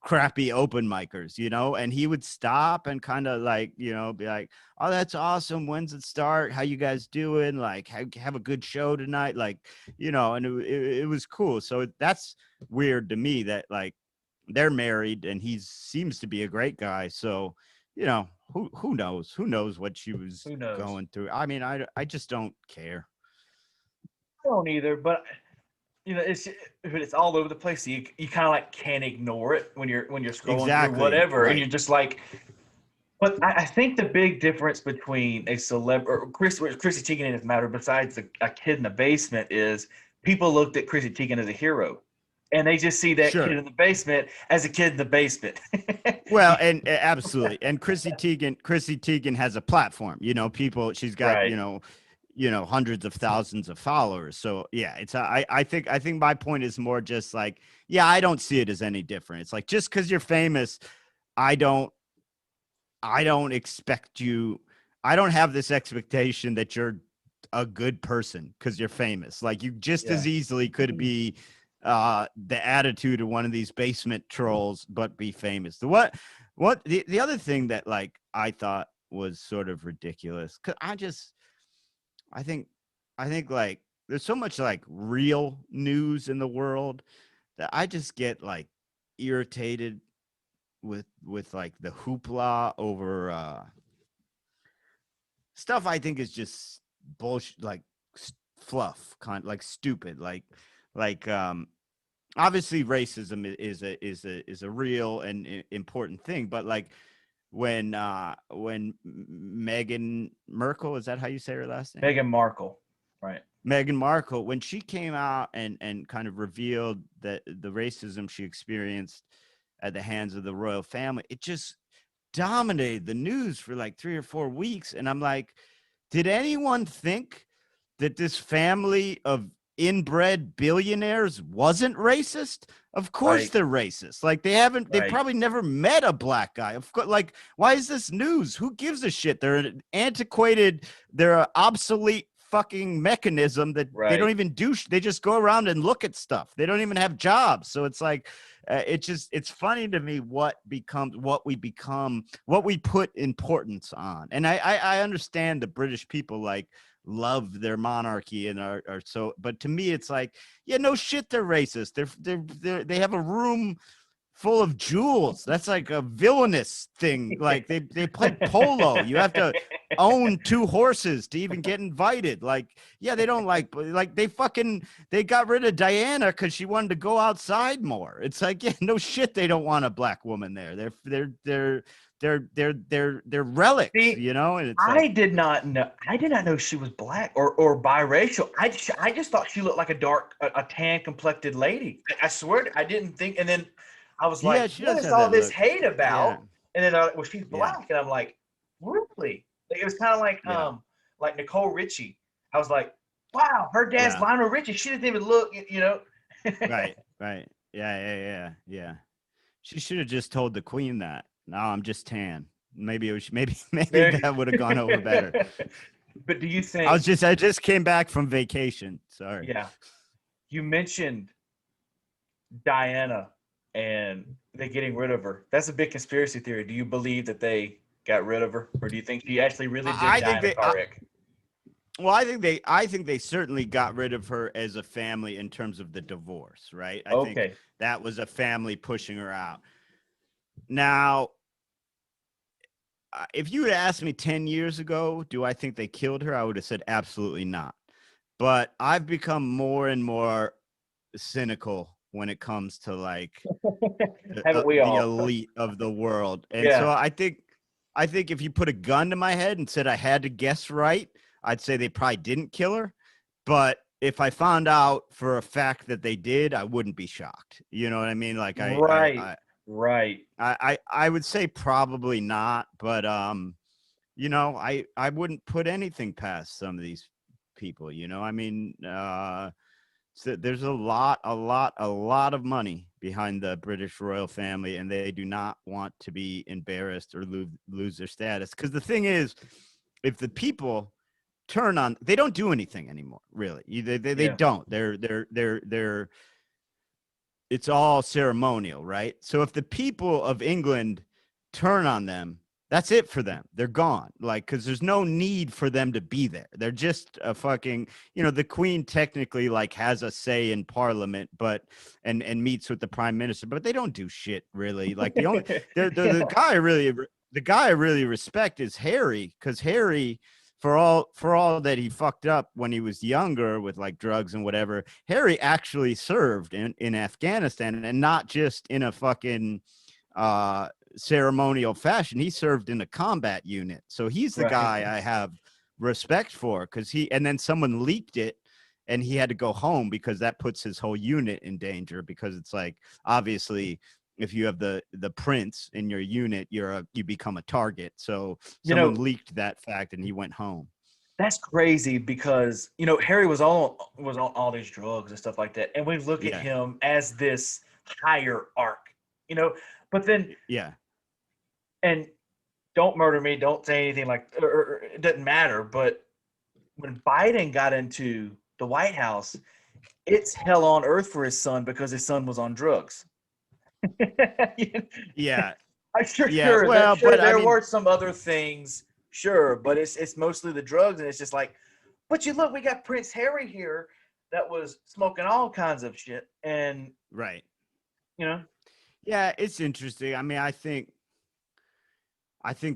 crappy open micers, and he would stop and kind of like, be like, oh, that's awesome. When's it start? How you guys doing? Like, have a good show tonight. Like, and it was cool. So that's weird to me that like they're married and he seems to be a great guy. So, who knows what she was going through. I mean, I just don't care. I don't either, but it's all over the place. So you kind of like can't ignore it when you're scrolling through whatever, right. And you're just like. But I think the big difference between a celebrity, Chrissy Teigen in this matter, besides a kid in the basement, is people looked at Chrissy Teigen as a hero, and they just see that kid in the basement as a kid in the basement. Well, and absolutely, and Chrissy Teigen has a platform. People. She's got hundreds of thousands of followers. So yeah, it's I think my point is more just like, yeah, I don't see it as any different. It's like, just because you're famous, I don't expect you. I don't have this expectation that you're a good person because you're famous. Like you just as easily could be the attitude of one of these basement trolls, but be famous. The other thing that like I thought was sort of ridiculous, because I think like there's so much like real news in the world that I just get like irritated with like the hoopla over stuff I think is just bullshit, like fluff, kind like stupid, like obviously racism is a real and important thing, but like when Meghan Merkel, is that how you say her last name? Meghan Markle, right? Meghan Markle, when she came out and kind of revealed that the racism she experienced at the hands of the royal family. It just dominated the news for like 3 or 4 weeks. And I'm like, did anyone think that this family of inbred billionaires wasn't racist? Of course Right. they're racist. Like they Right. probably never met a black guy. Of course, like, why is this news? Who gives a shit? They're an antiquated, they're an obsolete fucking mechanism that they don't Right. even do. They just go around and look at stuff. They don't even have jobs. So it's like, it's funny to me what we become, what we put importance on. And I understand the British people like love their monarchy and are so, but to me it's like, yeah, no shit, they're racist. They have a room full of jewels. That's like a villainous thing. Like they play polo. You have to own 2 horses to even get invited. Like, yeah, they don't like they got rid of Diana because she wanted to go outside more. It's like, yeah, no shit, they don't want a black woman there. They're relics, See, you know. And it's I like, did not know. I did not know she was black or biracial. I just thought she looked like a tan complected lady. I swear I didn't think. And then I was yeah, like, she "What does is have all that this look. hate Yeah, about?" And then well, she's yeah, black, and I'm like, "Really?" Like, it was kind of yeah, like Nicole Richie. I was like, "Wow, her dad's yeah. Lionel Richie. She doesn't even look, you know." Right, right. Yeah. She should have just told the queen that. No, I'm just tan. Maybe it was maybe There. that would have gone over better. But do you think? I just came back from vacation. Sorry. Yeah, you mentioned Diana and they getting rid of her. That's a big conspiracy theory. Do you believe that they got rid of her, or do you think she actually really did I die think in a car wreck? well, I think they certainly got rid of her as a family in terms of the divorce, right? I think Okay. that was a family pushing her out. Now, if you had asked me 10 years ago, do I think they killed her? I would have said absolutely not. But I've become more and more cynical when it comes to like Haven't we the all? elite of the world. And so Yeah. I think if you put a gun to my head and said I had to guess right, I'd say they probably didn't kill her. But if I found out for a fact that they did, I wouldn't be shocked. You know what I mean? Like Right. Right. I would say probably not, but you know, I wouldn't put anything past some of these people, you know. I mean, so there's a lot of money behind the British royal family, and they do not want to be embarrassed or lose their status. Because the thing is, if the people turn on, they don't do anything anymore, really. They Yeah. don't. They're it's all ceremonial, right? So if the people of England turn on them, that's it for them. They're gone. Like, because there's no need for them to be there. They're just a fucking, you know, the queen technically like has a say in parliament, but and meets with the prime minister, but they don't do shit really. Like the guy I really respect is Harry, because Harry, for all that he fucked up when he was younger with like drugs and whatever, Harry actually served in Afghanistan, and not just in a fucking ceremonial fashion. He served in a combat unit. So he's the Right. guy I have respect for, because and then someone leaked it and he had to go home because that puts his whole unit in danger, because it's like, obviously, if you have the prince in your unit, you become a target. So You someone know, leaked that fact and he went home. that's crazy because Harry was on all these drugs and stuff like that, and we look at Yeah. him as this higher arc, you know. But then, Yeah. and don't murder me, don't say anything like, or it doesn't matter. But when Biden got into the White House, it's hell on earth for his son because his son was on drugs. Yeah. I'm sure, Yeah. Well, sure but I there mean, were some other things, sure, but it's mostly the drugs, and it's just like, but you look, we got Prince Harry here that was smoking all kinds of shit, and right. you know, Yeah, it's interesting. I mean, I think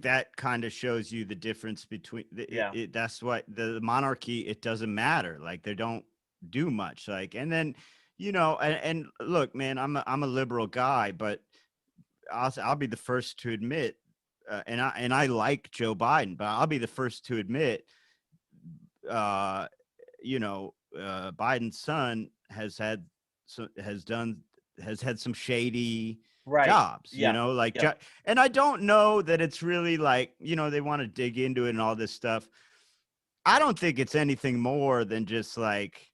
that kind of shows you the difference between yeah, that's what the monarchy, it doesn't matter. Like, they don't do much. Like, and then, you know, and look, man, I'm a liberal guy, but I'll be the first to admit, and I like Joe Biden, but I'll be the first to admit, you know, Biden's son has done has had some shady Right. jobs, Yeah. like, Yeah. and I don't know that it's really like, they want to dig into it and all this stuff. I don't think it's anything more than just like,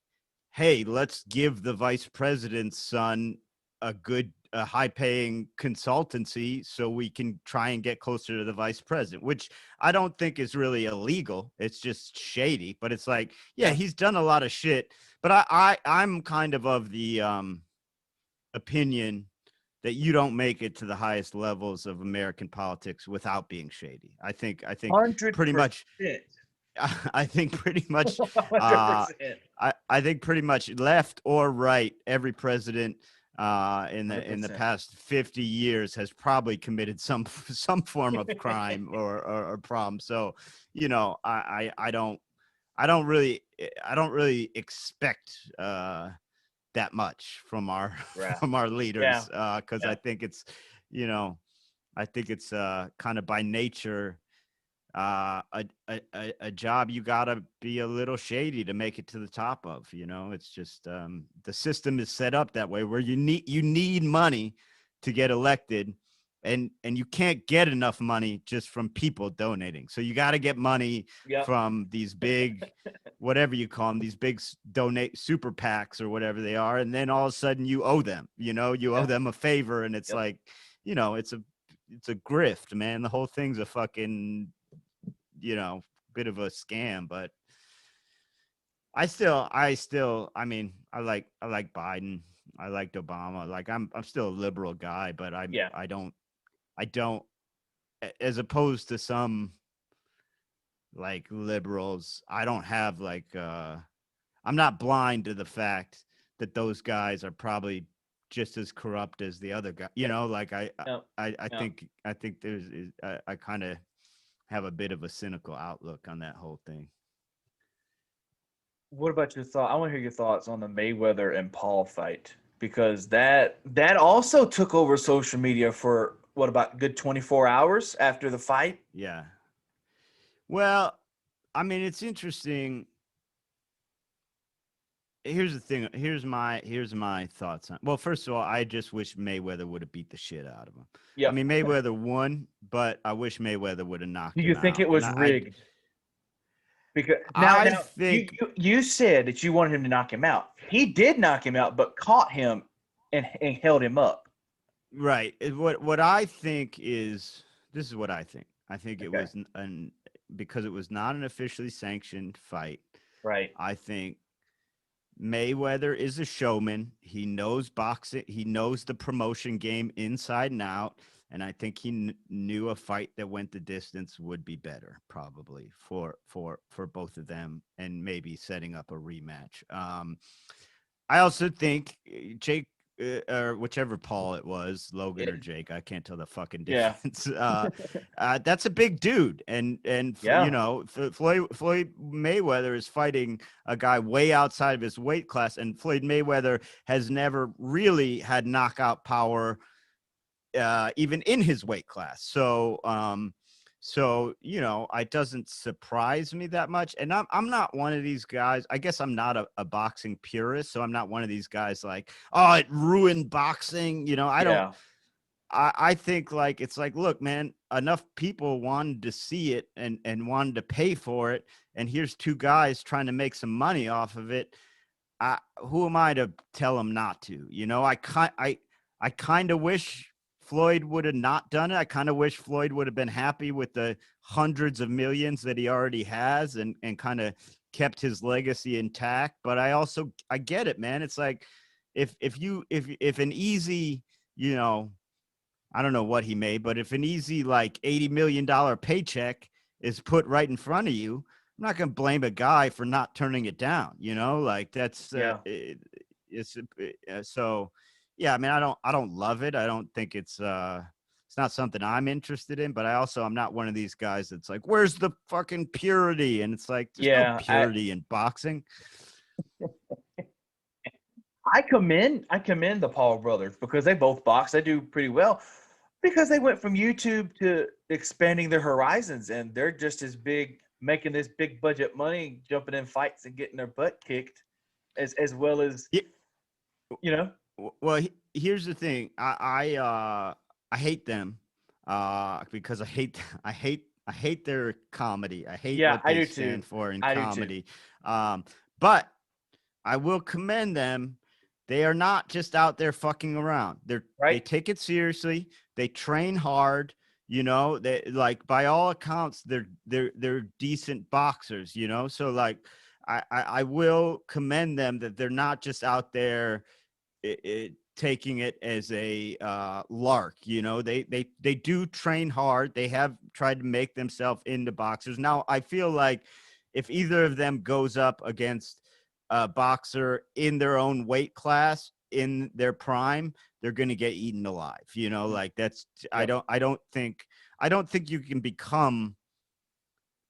hey, let's give the vice president's son a high paying consultancy so we can try and get closer to the vice president, which I don't think is really illegal. It's just shady, but it's like, yeah, he's done a lot of shit. But I'm kind of the opinion that you don't make it to the highest levels of American politics without being shady. I think pretty much 100%. I think pretty much, 100%. I think pretty much left or right, every president in the 100%. past 50 years has probably committed some form of crime or problem. So, I don't really expect that much from our Yeah. from our leaders, because Yeah. I think it's, kind of by nature a job you gotta be a little shady to make it to the top of. It's just the system is set up that way where you need money to get elected, and you can't get enough money just from people donating. So you got to get money Yep. from these big, whatever you call them, these big donate super PACs or whatever they are, and then all of a sudden you owe them. You owe them a favor, and it's like, it's a grift, man. The whole thing's a fucking bit of a scam. But I mean, I like Biden. I liked Obama. Like, I'm still a liberal guy, but I don't, as opposed to some like liberals, I don't have like, I'm not blind to the fact that those guys are probably just as corrupt as the other guy. Like I think there's, I kind of have a bit of a cynical outlook on that whole thing. What about your thought? I want to hear your thoughts on the Mayweather and Paul fight, because that also took over social media for what, about a good 24 hours after the fight? Yeah. Well, I mean, it's interesting. Here's the thing. Here's my thoughts on. Well, first of all, I just wish Mayweather would have beat the shit out of him. I Yep. mean, Mayweather won, but I wish Mayweather would have knocked Do him you think out. it was And rigged? Because now I you, think you you said that you wanted him to knock him out. He did knock him out, but caught him and held him up. right. What I think is, this is what I think. I think it Okay. was because it was not an officially sanctioned fight. Right. I think Mayweather is a showman. He knows boxing. He knows the promotion game inside and out. And I think he knew a fight that went the distance would be better, probably for both of them, and maybe setting up a rematch. I also think Jake, or whichever Paul it was, Logan or Jake, I can't tell the fucking Yeah. difference. That's a big dude, and Yeah. Floyd Mayweather is fighting a guy way outside of his weight class, and Floyd Mayweather has never really had knockout power, even in his weight class. So it doesn't surprise me that much. And I'm not one of these guys. I guess I'm not a boxing purist, so I'm not one of these guys like, oh, it ruined boxing. I don't. Yeah. I think like, it's like, look, man, enough people wanted to see it and wanted to pay for it, and here's two guys trying to make some money off of it. Who am I to tell them not to? I kind of wish Floyd would have not done it. I kind of wish Floyd would have been happy with the hundreds of millions that he already has, and kind of kept his legacy intact. But I get it, man. It's like, if an easy, I don't know what he made, but if an easy like $80 million paycheck is put right in front of you, I'm not going to blame a guy for not turning it down. Like, that's so. Yeah, I mean, I don't love it. I don't think it's not something I'm interested in. But I'm not one of these guys that's like, where's the fucking purity? And it's like, there's no purity in boxing. I commend the Paul brothers, because they both box. They do pretty well, because they went from YouTube to expanding their horizons, and they're just as big, making this big budget money, jumping in fights and getting their butt kicked, as well as, Yeah. Well, here's the thing. I hate them because I hate their comedy. I hate Yeah, what I they do too. stand for in I do too. comedy. But I will commend them. They are not just out there fucking around. They Right? take it seriously. They train hard. You know, they like by all accounts, they're decent boxers. You know, so like I will commend them that they're not just out there taking it as a lark. You know, they do train hard. They have tried to make themselves into boxers. Now I feel like if either of them goes up against a boxer in their own weight class in their prime, they're going to get eaten alive. You know, Mm, like that's yep. I don't think you can become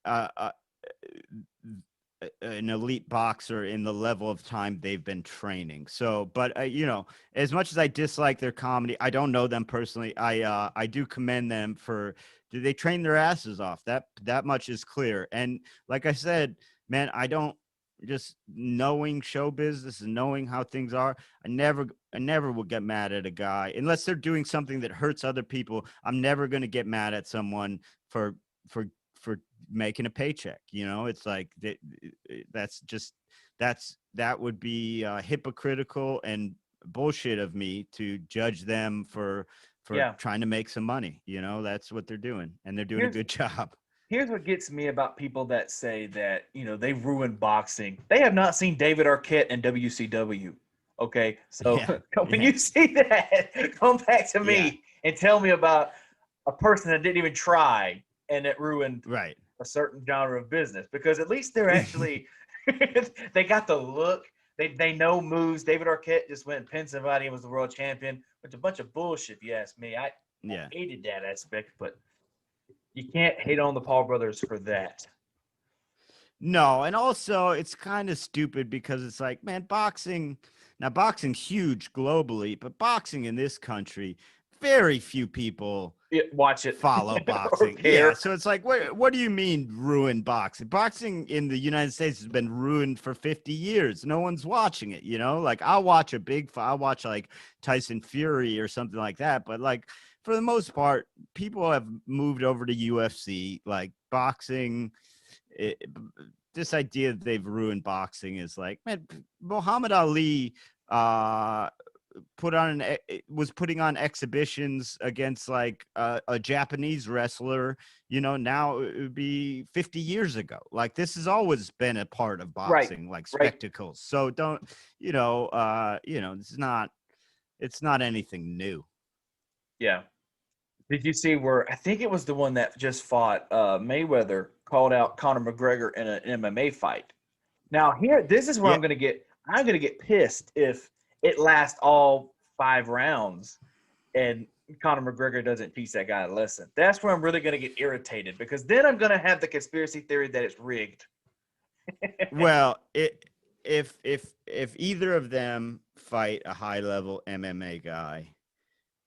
uh, uh, an elite boxer in the level of time they've been training. So, but you know, as much as I dislike their comedy, I don't know them personally. I do commend them for they train their asses off. That much is clear. And like I said, man, I don't just knowing show business and knowing how things are. I never will get mad at a guy unless they're doing something that hurts other people. I'm never going to get mad at someone for for for making a paycheck. You know, it's like that's just that would be hypocritical and bullshit of me to judge them for Yeah. trying to make some money. You know, that's what they're doing, and they're doing a Here's good job. here's what gets me about people that say that, they ruined boxing. They have not seen David Arquette in WCW. Okay. So Yeah, when yeah, you see that, come back to yeah. me and tell me about a person that didn't even try and it ruined Right. a certain genre of business, because at least they're actually they got the look. They know moves. David Arquette just went and pinned somebody and was the world champion, which is a bunch of bullshit if you ask me. I Yeah. hated that aspect, but you can't hate on the Paul brothers for that. No, and also it's kind of stupid because it's like, man, boxing's huge globally, but boxing in this country, very few people Watch it follow or boxing. Yeah, care. so it's like, what do you mean ruin boxing? Boxing in the United States has been ruined for 50 years. No one's watching it, you know? Like I'll watch like Tyson Fury or something like that, but like for the most part, people have moved over to UFC. Like boxing it, this idea that they've ruined boxing is like, man, Muhammad Ali uh was putting on exhibitions against like a Japanese wrestler, you know, now it would be 50 years ago. Like this has always been a part of Right, boxing, like right. spectacles. So don't, it's not anything new. Yeah. Did you see where I think it was the one that just fought Mayweather called out Conor McGregor in an MMA fight? Now here, this is where Yeah. I'm gonna get pissed if it lasts all 5 rounds and Conor McGregor doesn't teach that guy a lesson. That's where I'm really gonna get irritated, because then I'm gonna have the conspiracy theory that it's rigged. Well, if either of them fight a high level MMA guy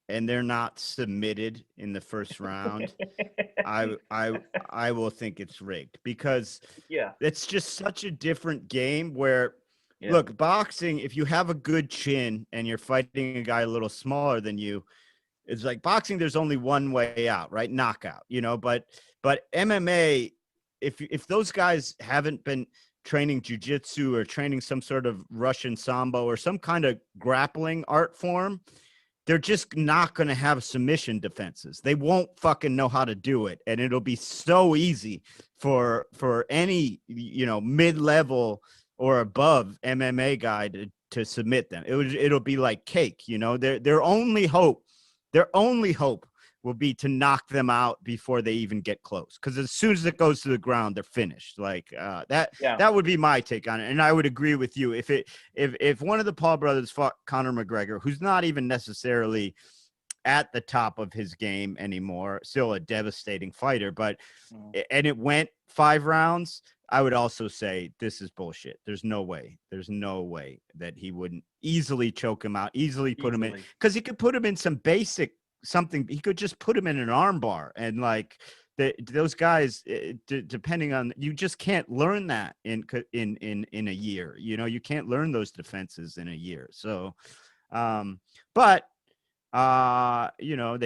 and they're not submitted in the first round, I I I will think it's rigged because Yeah, it's just such a different game where yeah, look, boxing, if you have a good chin and you're fighting a guy a little smaller than you, it's like boxing, there's only one way out, right? Knockout, you know, but MMA, if those guys haven't been training jujitsu or training some sort of Russian sambo or some kind of grappling art form, they're just not going to have submission defenses. They won't fucking know how to do it, and it'll be so easy for any mid-level or above MMA guy to submit them. It'll be like cake. You know, their only hope will be to knock them out before they even get close. Because as soon as it goes to the ground, they're finished. Like yeah. that would be my take on it, and I would agree with you. If one of the Paul brothers fought Conor McGregor, who's not even necessarily at the top of his game anymore, still a devastating fighter, but Mm, and it went 5 rounds, I would also say this is bullshit. There's no way. There's no way that he wouldn't easily choke him out, easily put him in, easily. because he could put him in some basic something. He could just put him in an armbar and like those guys, depending on, you just can't learn that in a year. You know, you can't learn those defenses in a year. So But you know,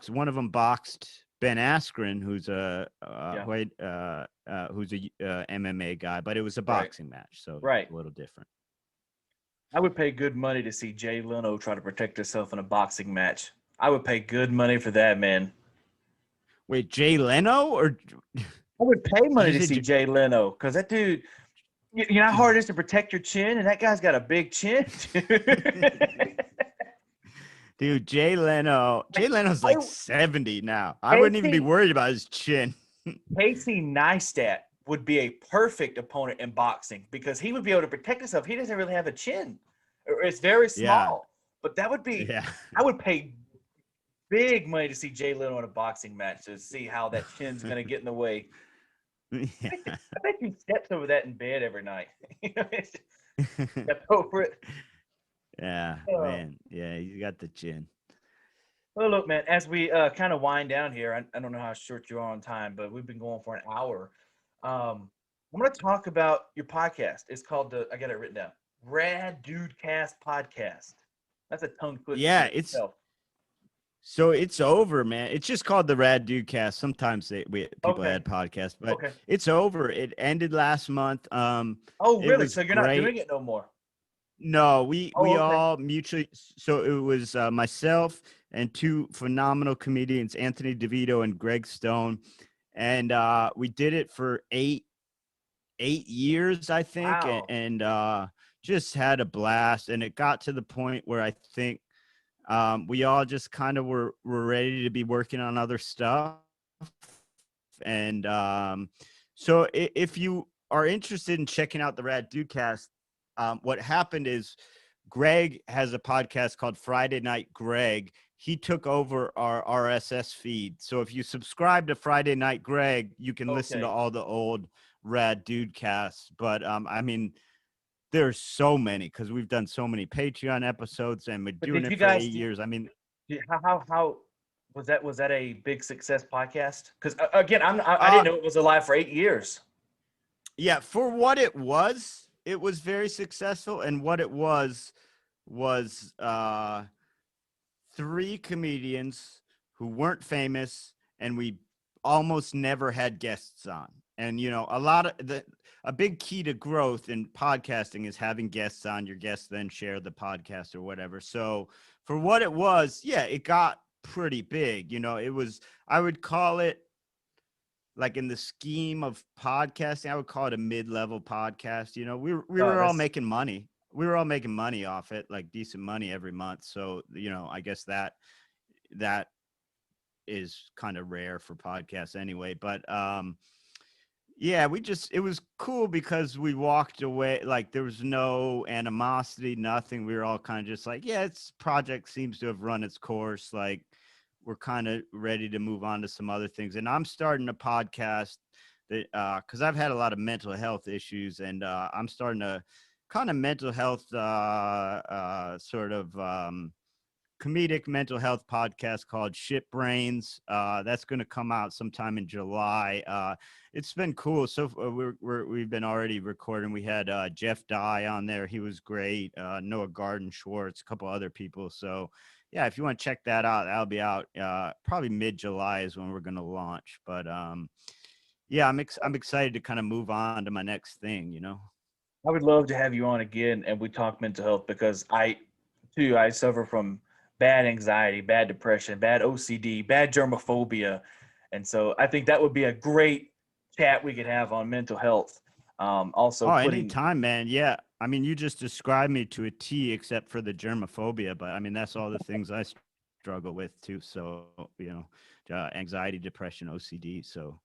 one of them boxed Ben Askren, who's a MMA guy, but it was a Right. boxing match, so Right. a little different. I would pay good money to see Jay Leno try to protect herself in a boxing match. I would pay good money for that, man. Wait, Jay Leno or I would pay did money you to say see Jay Leno because that dude, you know how hard it is to protect your chin, and that guy's got a big chin. Dude, Jay Leno's like 70 now. I wouldn't even be worried about his chin. Casey Neistat would be a perfect opponent in boxing because he would be able to protect himself. He doesn't really have a chin, or it's very small. But that would be, I would pay big money to see Jay Leno in a boxing match to see how that chin's going to get in the way. Yeah. I bet he steps over that in bed every night. Step over it. Yeah, man. Yeah, you got the chin. Well, look, man, as we kind of wind down here, I don't know how short you are on time, but we've been going for an hour. I'm going to talk about your podcast. It's called I got it written down, Rad Dudecast Podcast. That's a tongue twister. Yeah, so it's over, man. It's just called the Rad Dudecast. Sometimes people add podcasts, but it's over. It ended last month. Oh, really? So you're not doing it no more? No, we all mutually. So it was myself and two phenomenal comedians, Anthony DeVito and Greg Stone, and we did it for eight years, I think, and just had a blast. And it got to the point where I think we all just kind of were ready to be working on other stuff. And so if you are interested in checking out the Rad Dudecast, what happened is Greg has a podcast called Friday Night Greg. He took over our RSS feed. So if you subscribe to Friday Night Greg, you can listen to all the old Rad Dudecasts. But I mean, there's so many because we've done so many Patreon episodes and we're doing it for 8 years. I mean, how was that? Was that a big success podcast? Because again, I didn't know it was alive for 8 years. Yeah, for what it was very successful. And what it was three comedians who weren't famous, and we almost never had guests on. And you know, a big key to growth in podcasting is having guests on. Your guests then share the podcast or whatever. So for what it was, yeah, it got pretty big. You know, I would call it, like, in the scheme of podcasting, I would call it a mid-level podcast. You know, we were all making money. We were all making money off it, like decent money every month. So, you know, I guess that is kind of rare for podcasts anyway. But yeah, it was cool because we walked away, like there was no animosity, nothing. We were all kind of just like, yeah, project seems to have run its course. Like, we're kind of ready to move on to some other things. And I'm starting a podcast that because I've had a lot of mental health issues, and I'm starting a kind of mental health sort of comedic mental health podcast called Shit Brains. That's going to come out sometime in July. It's been cool. So we've been already recording. We had Jeff Dye on there. He was great. Noah Garden Schwartz, a couple other people. So yeah, if you want to check that out, that'll be out probably mid-July is when we're going to launch. But yeah, I'm excited to kind of move on to my next thing, you know. I would love to have you on again and we talk mental health, because I suffer from bad anxiety, bad depression, bad OCD, bad germophobia. And so I think that would be a great chat we could have on mental health. Anytime, man. Yeah. I mean, you just described me to a T, except for the germophobia, but I mean, that's all the things I struggle with too. So, you know, anxiety, depression, OCD. So,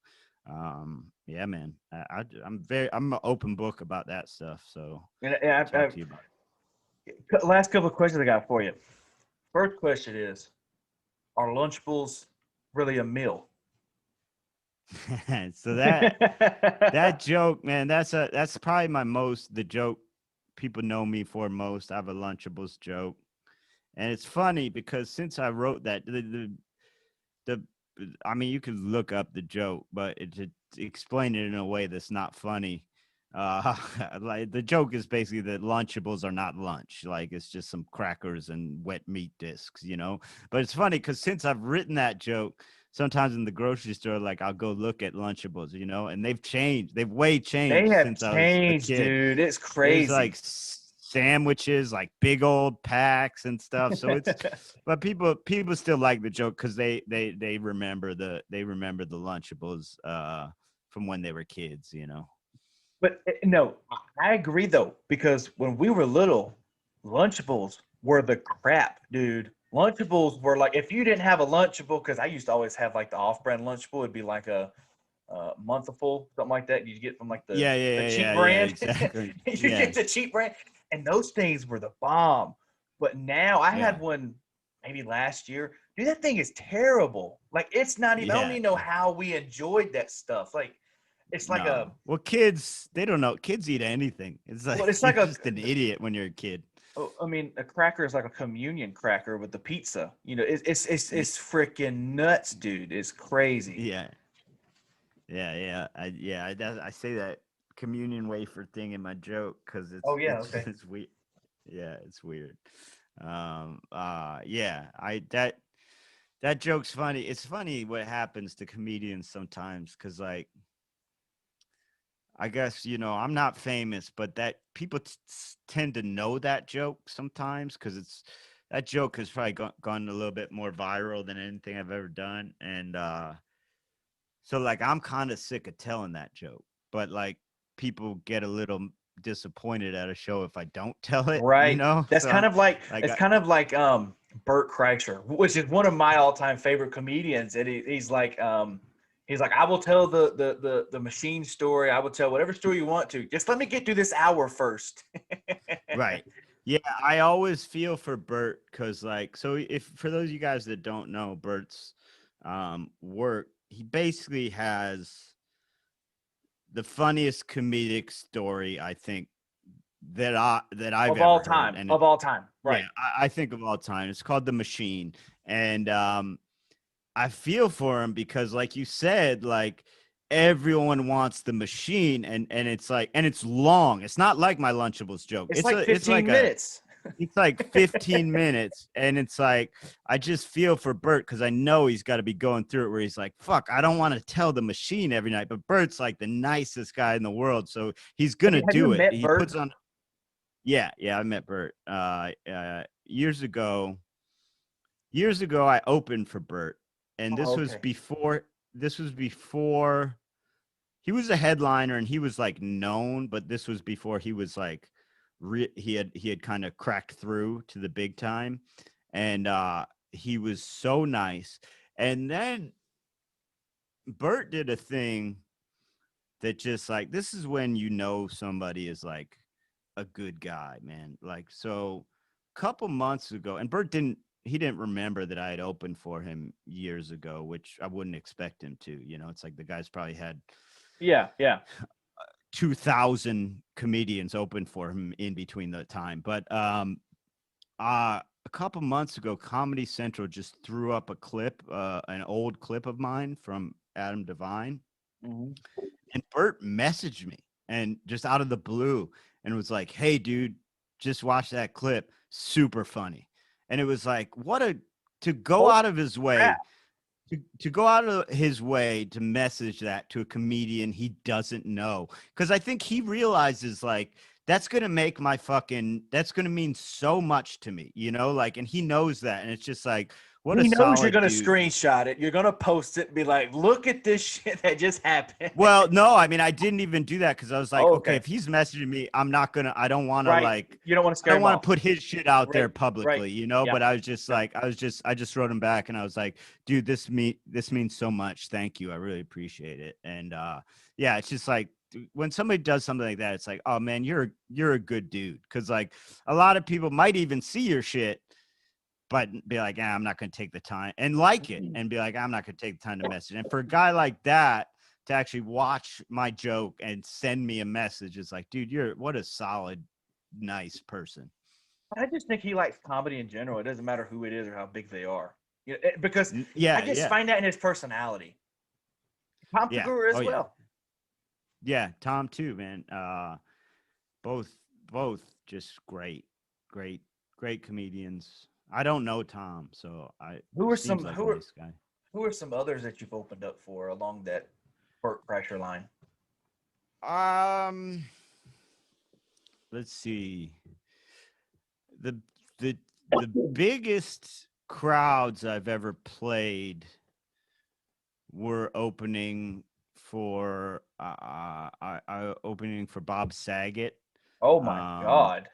yeah, man, I'm an open book about that stuff. So I'll talk to you about it. Last couple of questions I got for you. First question is, are Lunchables really a meal? So that joke, man, that's probably the joke people know me for most. I have a Lunchables joke, and it's funny because since I wrote that, I mean, you could look up the joke, but to explain it in a way that's not funny, Like the joke is basically that Lunchables are not lunch. Like it's just some crackers and wet meat discs, you know. But it's funny because since I've written that joke, sometimes in the grocery store, like I'll go look at Lunchables, you know, and they've changed. They've way They changed have since I was a changed, kid. dude. It's There's like crazy. sandwiches, like big old packs and stuff. So it's, but people still like the joke because they remember the Lunchables from when they were kids, you know. But no, I agree though, because when we were little, Lunchables were the crap, dude. Lunchables were like, if you didn't have a Lunchable, because I used to always have like the off-brand Lunchable, it'd be like a monthful, something like that. You get from like the Yeah, yeah, the yeah, cheap yeah, yeah, brand. exactly. You Yeah, get the cheap brand, and those things were the bomb. But now I yeah, had one maybe last year. Dude, that thing is terrible. Like it's not even. I don't yeah. even know how we enjoyed that stuff. Like it's like a No. Well, kids, they don't know. Kids eat anything. It's like well, it's you're like a. just an idiot when you're a kid. Oh, I mean, a cracker is like a communion cracker with the pizza. You know, Y- it's freaking nuts, dude. It's crazy. Yeah, yeah. I say that communion wafer thing in my joke because Oh yeah, it's okay. it's weird. Yeah, it's weird. Yeah, that joke's funny. It's funny what happens to comedians sometimes because like I guess, you know, I'm not famous, but that people tend to know that joke sometimes because it's that joke has probably gone a little bit more viral than anything I've ever done. And so, like, I'm kind of sick of telling that joke, but like, people get a little disappointed at a show if I don't tell it, you Right. know? That's So kind I'm of like like, it's kind of like Bert Kreischer, which is one of my all-time favorite comedians. And he's like, I will tell the machine story. I will tell whatever story you want to. Just let me get through this hour first. right. Yeah, I always feel for Bert because, like, so if for those of you guys that don't know Bert's work, he basically has the funniest comedic story I think that I've Of all ever heard, time. and Of all time. yeah, Right. I think of all time. It's called The Machine, and I feel for him because, like you said, like everyone wants the machine, and it's like, and it's long. It's not like my Lunchables joke. It's like 15 minutes. It's like 15 minutes, and it's like I just feel for Bert because I know he's got to be going through it where he's like, fuck, I don't want to tell the machine every night, but Bert's like the nicest guy in the world, so he's gonna Have you do it. met He Bert? puts on, yeah, I met Bert years ago. Years ago, I opened for Bert, and Oh, okay. this was before he was a headliner and he was like known, but this was before he was like he had kind of cracked through to the big time, and he was so nice. And then Bert did a thing that just like this is when you know somebody is like a good guy, man. Like so a couple months ago, and Bert didn't remember that I had opened for him years ago, which I wouldn't expect him to. You know, it's like the guy's probably had Yeah, yeah. 2,000 comedians open for him in between the time. But a couple months ago, Comedy Central just threw up a clip, an old clip of mine from Adam Devine, Mhm. and Bert messaged me and just out of the blue and was like, "Hey, dude, just watch that clip. Super funny." And it was like, what a to go Holy out of his crap. way to go out of his way to message that to a comedian he doesn't know, because I think he realizes like that's gonna mean so much to me, you know, like, and he knows that, and it's just like what a He knows you're solid gonna dude. screenshot it. You're gonna post it and be like, "Look at this shit that just happened." Well, no, I mean, I didn't even do that because I was like, Oh, okay, okay. if he's messaging me, I don't want to Right. like, You don't want to I scare don't him want to off. put his shit out there Right. Right. publicly, you know. Yeah. But I was just Yeah. like, I just wrote him back and I was like, dude, this means so much. Thank you. I really appreciate it. And yeah, it's just like when somebody does something like that, it's like, oh man, you're a good dude. Because like a lot of people might even see your shit but be like, I'm not going to take the time and like it Mhm. and be like, I'm not going to take the time to message. And for a guy like that to actually watch my joke and send me a message, it's like, dude, what a solid, nice person. I just think he likes comedy in general. It doesn't matter who it is or how big they are. You know, because I Yeah, just yeah, find that in his personality. Tom yeah. Segura Oh as yeah. well. Yeah, Tom too, man. Both both just great comedians. I don't know Tom, so I Who are seems some like a who are nice guy. who are some others that you've opened up for along that Bert Kreischer line? Um, let's see. The the the biggest crowds I've ever played were opening for Bob Saget. Oh my Um, God.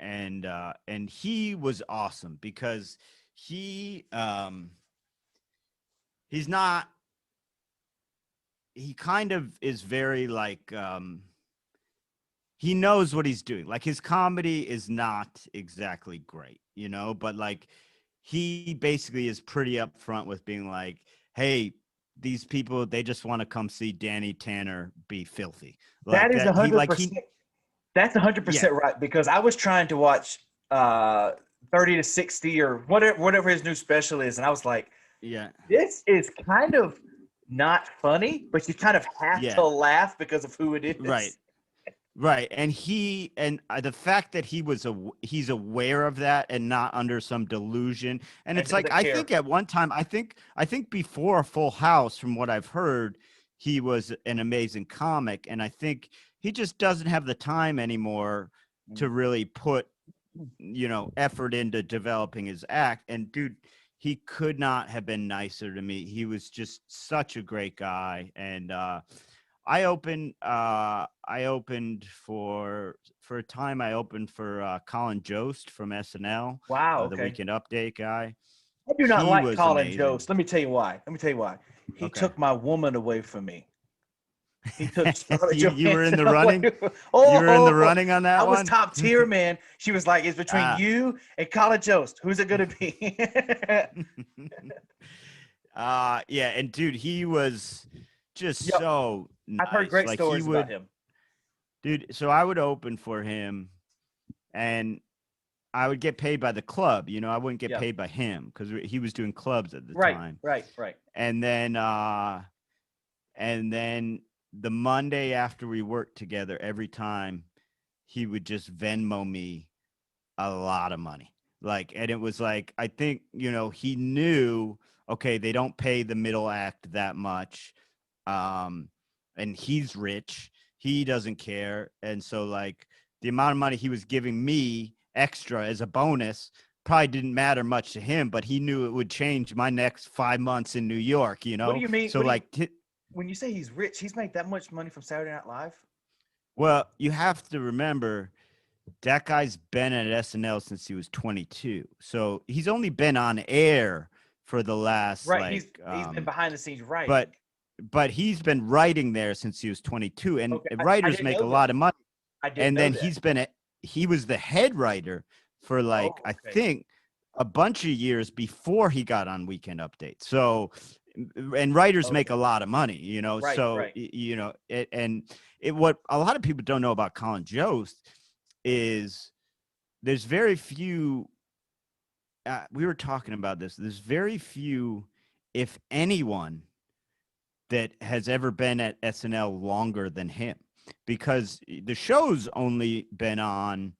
and he was awesome because he he's not he kind of is very like he knows what he's doing. Like his comedy is not exactly great, you know, but like he basically is pretty upfront with being like, hey, these people, they just want to come see Danny Tanner be filthy. That Like is a that he hundred like he percent. That's a hundred yeah, percent right because I was trying to watch 30 to 60 or whatever his new special is, and I was like, yeah, this is kind of not funny, but you kind of have to yeah, laugh because of who it right. is. Right, and the fact that he's aware of that and not under some delusion, and And it's like doesn't I care. think at one time I think before Full House, from what I've heard, he was an amazing comic, and I think he just doesn't have the time anymore to really put effort into developing his act. And dude, he could not have been nicer to me. He was just such a great guy, and I opened for a time. I opened for Colin Jost from SNL, Wow. the Okay. Weekend Update guy. I do not He like was Colin amazing. Jost. Let me tell you why. He Okay. took my woman away from me. He took Scarlett You were in Johansson the running. away. You were in the Oh, running on I that was one. top tier, man. She was like, "It's between Ah. you and Colin Jost. Who's it gonna be?" Yeah, and dude, he was just Yep, so I've heard nice. great Like he stories about would, him. dude. So I would open for him, and I would get paid by the club. I wouldn't get Yeah, paid by him because he was doing clubs at the right, time. right, right. And then the Monday after we worked together, every time he would just Venmo me a lot of money. Like, and it was like, I think, he knew, okay, they don't pay the middle act that much. Um, and he's rich. He doesn't care. And so like the amount of money he was giving me extra as a bonus probably didn't matter much to him, but he knew it would change my next 5 months in New York, What do you mean? So like, When you say he's rich? He's made that much money from Saturday Night Live? well, you have to remember that guy's been at SNL since he was 22. So he's only been on air for the last Right. He's been behind the scenes but writing. he's been writing there since he was 22, and Okay, I writers didn't make a know that. lot of money. I didn't And know then that. he was the head writer for like, Oh, I okay. think, a bunch of years before he got on Weekend Update. So, and writers make Okay. a lot of money, Right, so right. what a lot of people don't know about Colin Jost is there's very few. We were talking about this. There's very few, if anyone, that has ever been at SNL longer than him, because the show's only been on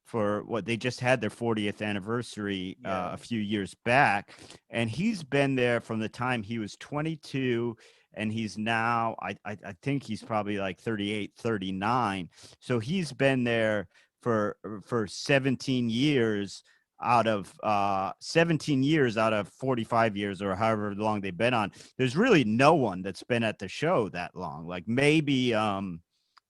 for what, they just had their 40th anniversary Yeah. a few years back, and he's been there from the time he was 22, and he's now I think he's probably like 38, 39. So he's been there for 17 years out of 17 years out of 45 years, or however long they've been on. There's really no one that's been at the show that long. Like maybe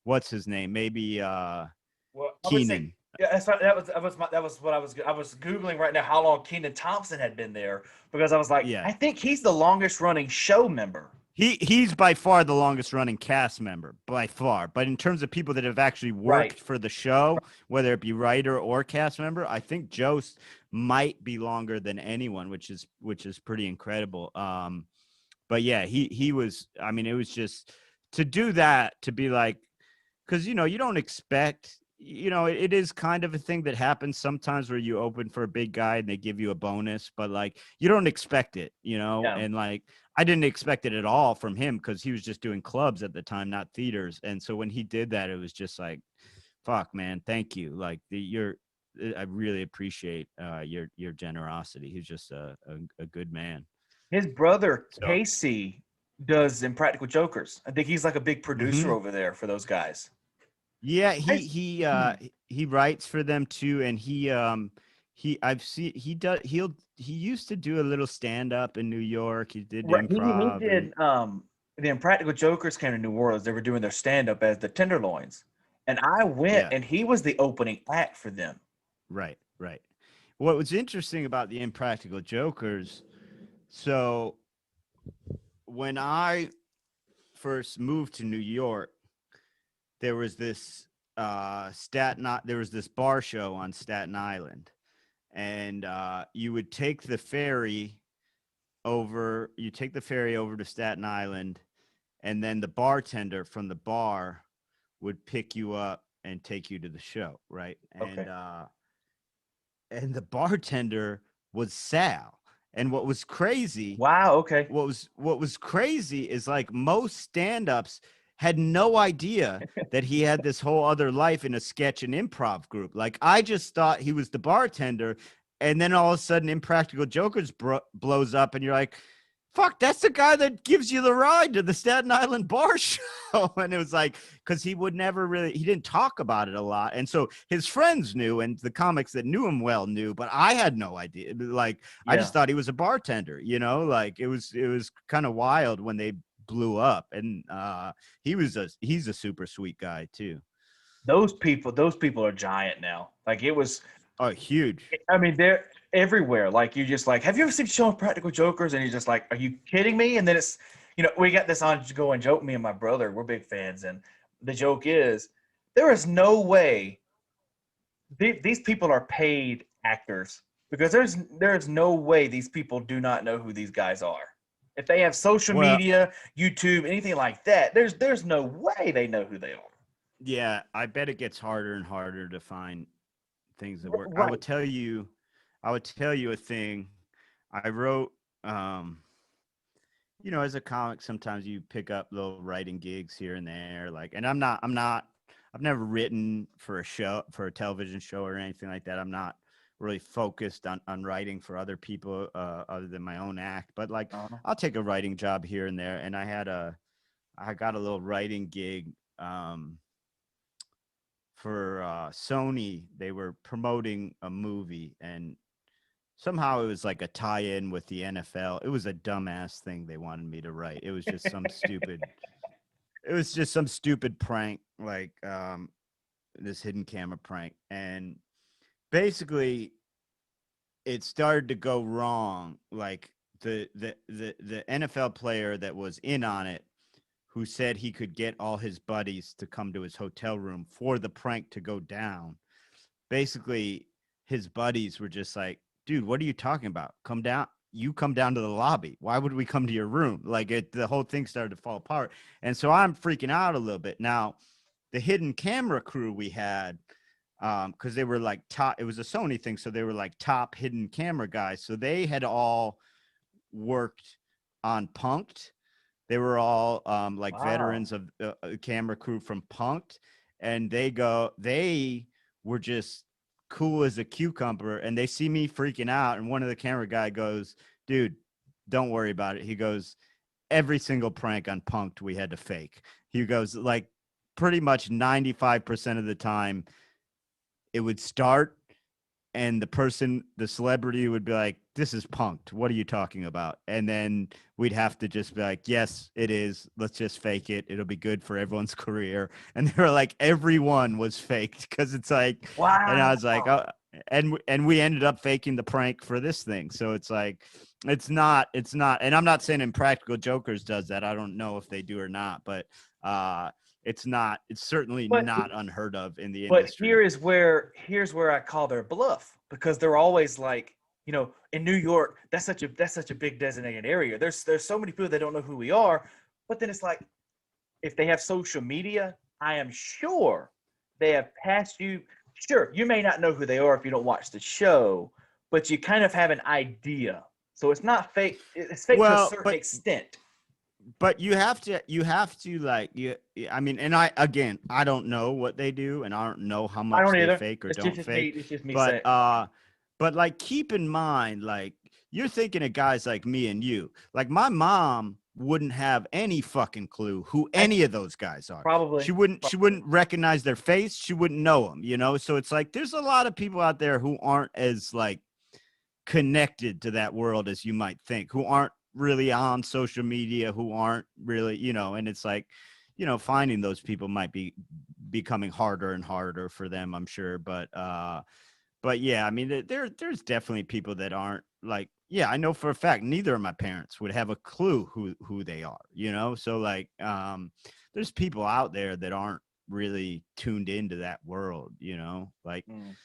what's his name, maybe Well, I would say Keenan. yeah. That was what I was googling right now. How long Keenan Thompson had been there because I was like, Yeah, I think he's the longest running show member. he's by far the longest running cast member, by far. But in terms of people that have actually Right. worked for the show, whether it be writer or cast member, I think Jost might be longer than anyone, which is pretty incredible. But yeah, he was. I mean, it was just to do that, to be like, because you don't expect you know, it is kind of a thing that happens sometimes where you open for a big guy and they give you a bonus, but like you don't expect it, you know, Yeah. and like I didn't expect it at all from him because he was just doing clubs at the time, not theaters. And so when he did that, it was just like, fuck, man, thank you. Like I really appreciate your generosity. He's just a good man. His brother So Casey does Impractical Jokers. I think he's like a big producer mhm. over there for those guys. Yeah, Nice. he writes for them too, and he I've seen he used to do a little stand up in New York. He did Right. He improv and did the Impractical Jokers came to New Orleans. They were doing their stand up as the Tenderloins. And I went yeah, and he was the opening act for them. right, right. What was interesting about the Impractical Jokers, so when I first moved to New York, there was this there was this bar show on Staten Island, and you would take the ferry over to Staten Island, and then the bartender from the bar would pick you up and take you to the show, right? Okay. And the bartender was Sal. And Wow. Okay. what was crazy is like most stand-ups had no idea that he had this whole other life in a sketch and improv group. Like I just thought he was the bartender, and then all of a sudden Impractical Jokers blows up and you're like, fuck, that's the guy that gives you the ride to the Staten Island bar show. And it was like, because he didn't talk about it a lot. And so his friends knew, and the comics that knew him well knew, but I had no idea. Like, I Yeah. just thought he was a bartender, you know, like it was kind of wild when they blew up. And he's a super sweet guy too. Those people are giant now. Like it was, Oh, huge. I mean, they're everywhere. Like you just like, have you ever seen the show Practical Jokers? And you're just like, are you kidding me? And then it's, we got this ongoing joke. Me and my brother, we're big fans, and the joke is, there is no way these people are paid actors because there's no way these people do not know who these guys are. If they have social Well, media, YouTube, anything like that, there's no way they know who they are. yeah, I bet it gets harder and harder to find things that work. Right. I would tell you a thing. I wrote, um, you know, as a comic, sometimes you pick up little writing gigs here and there. Like, and I've never written for a television show or anything like that. I'm not really focused on writing for other people, other than my own act. But like, Uh-huh. I'll take a writing job here and there. And I got a little writing gig, for Sony. They were promoting a movie, and somehow it was like a tie-in with the NFL. It was a dumbass thing they wanted me to write. It was just some stupid. It was just some stupid prank, like this hidden camera prank, and basically it started to go wrong. Like the NFL player that was in on it, who said he could get all his buddies to come to his hotel room for the prank to go down. Basically, his buddies were just like, dude, what are you talking about? Come down. You come down to the lobby. Why would we come to your room? Like the whole thing started to fall apart. And so I'm freaking out a little bit. Now, the hidden camera crew we had, because they were like top, it was a Sony thing. So they were like top hidden camera guys. So they had all worked on Punked. They were all like Wow. veterans of camera crew from Punked, and they were just cool as a cucumber. And they see me freaking out, and one of the camera guy goes, "Dude, don't worry about it." He goes, "Every single prank on Punked we had to fake." He goes, like pretty much 95% of the time, it would start and the celebrity would be like, "This is punked. What are you talking about?" And then we'd have to just be like, "Yes, it is. Let's just fake it. It'll be good for everyone's career." And they were like, everyone was faked because it's like, and I Wow. was like, oh, and we ended up faking the prank for this thing. So it's like, it's not, and I'm not saying Impractical Jokers does that. I don't know if they do or not, but it's certainly But not unheard of in the But industry. here's where I call their bluff because they're always like, in New York, that's such a big designated area. There's so many people that don't know who we are. But then it's like if they have social media, I am sure they have passed you. Sure, you may not know who they are if you don't watch the show, but you kind of have an idea. So it's not fake. It's fake to a Well, certain extent. but you have to like I mean, and I don't know what they do, and I don't know how I much don't they either. fake or It's don't just me. fake. It's just me But saying. like keep in mind, like you're thinking of guys like me and you. Like my mom wouldn't have any fucking clue who I any of those guys are. probably. She wouldn't recognize their face. She wouldn't know them, you know? So it's like there's a lot of people out there who aren't as like connected to that world as you might think, who aren't really on social media, who aren't really, you know, and it's like, you know, finding those people might be becoming harder and harder for them, I'm sure. But yeah, I mean, there's definitely people that aren't like, yeah, I know for a fact neither of my parents would have a clue who they are, you know? So like, there's people out there that aren't really tuned into that world, you know, like, Mm.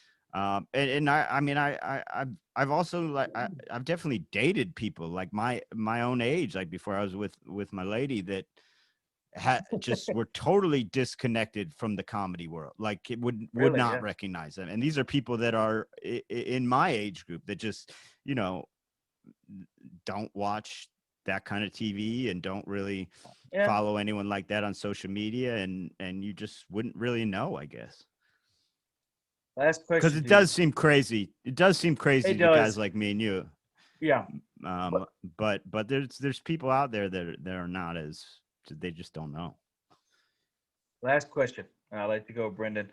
and I mean, I've also like, I've definitely dated people like my own age, like before I was with my lady that just were totally disconnected from the comedy world, like it would Really? not Yeah. recognize them. And these are people that are in my age group that just, you know, don't watch that kind of TV and don't really Yeah. follow anyone like that on social media, and you just wouldn't really know, I guess. Last Because question, it dude. does seem crazy. It does seem crazy It to guys does. like me and you. Yeah. Um, But but there's people out there that are not as, they just don't know. last question. I'll let you go, Brendan.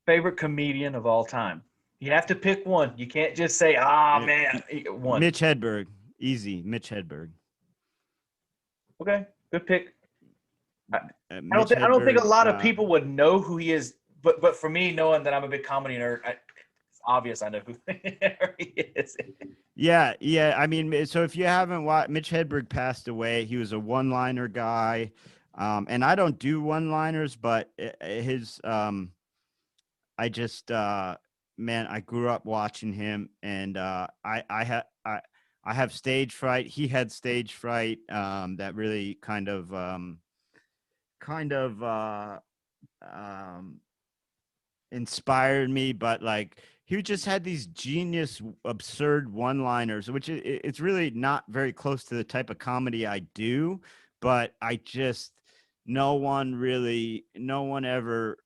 Favorite comedian of all time? You have to pick one. You can't just say, "Ah, Uh, man, one." Mitch Hedberg, easy. Mitch Hedberg. Okay, good pick. I, I don't Mitch think I don't think a Hedberg. lot of people would know who he is, but for me, knowing that I'm a big comedy nerd, it's obvious I know who he is. Yeah, yeah. I mean, so if you haven't watched, Mitch Hedberg passed away. He was a one-liner guy, and I don't do one-liners, but his I just man, I grew up watching him, and I have stage fright. He had stage fright. That really kind of um inspired me, but like he just had these genius absurd one-liners, which it's really not very close to the type of comedy I do, but I just, no one ever,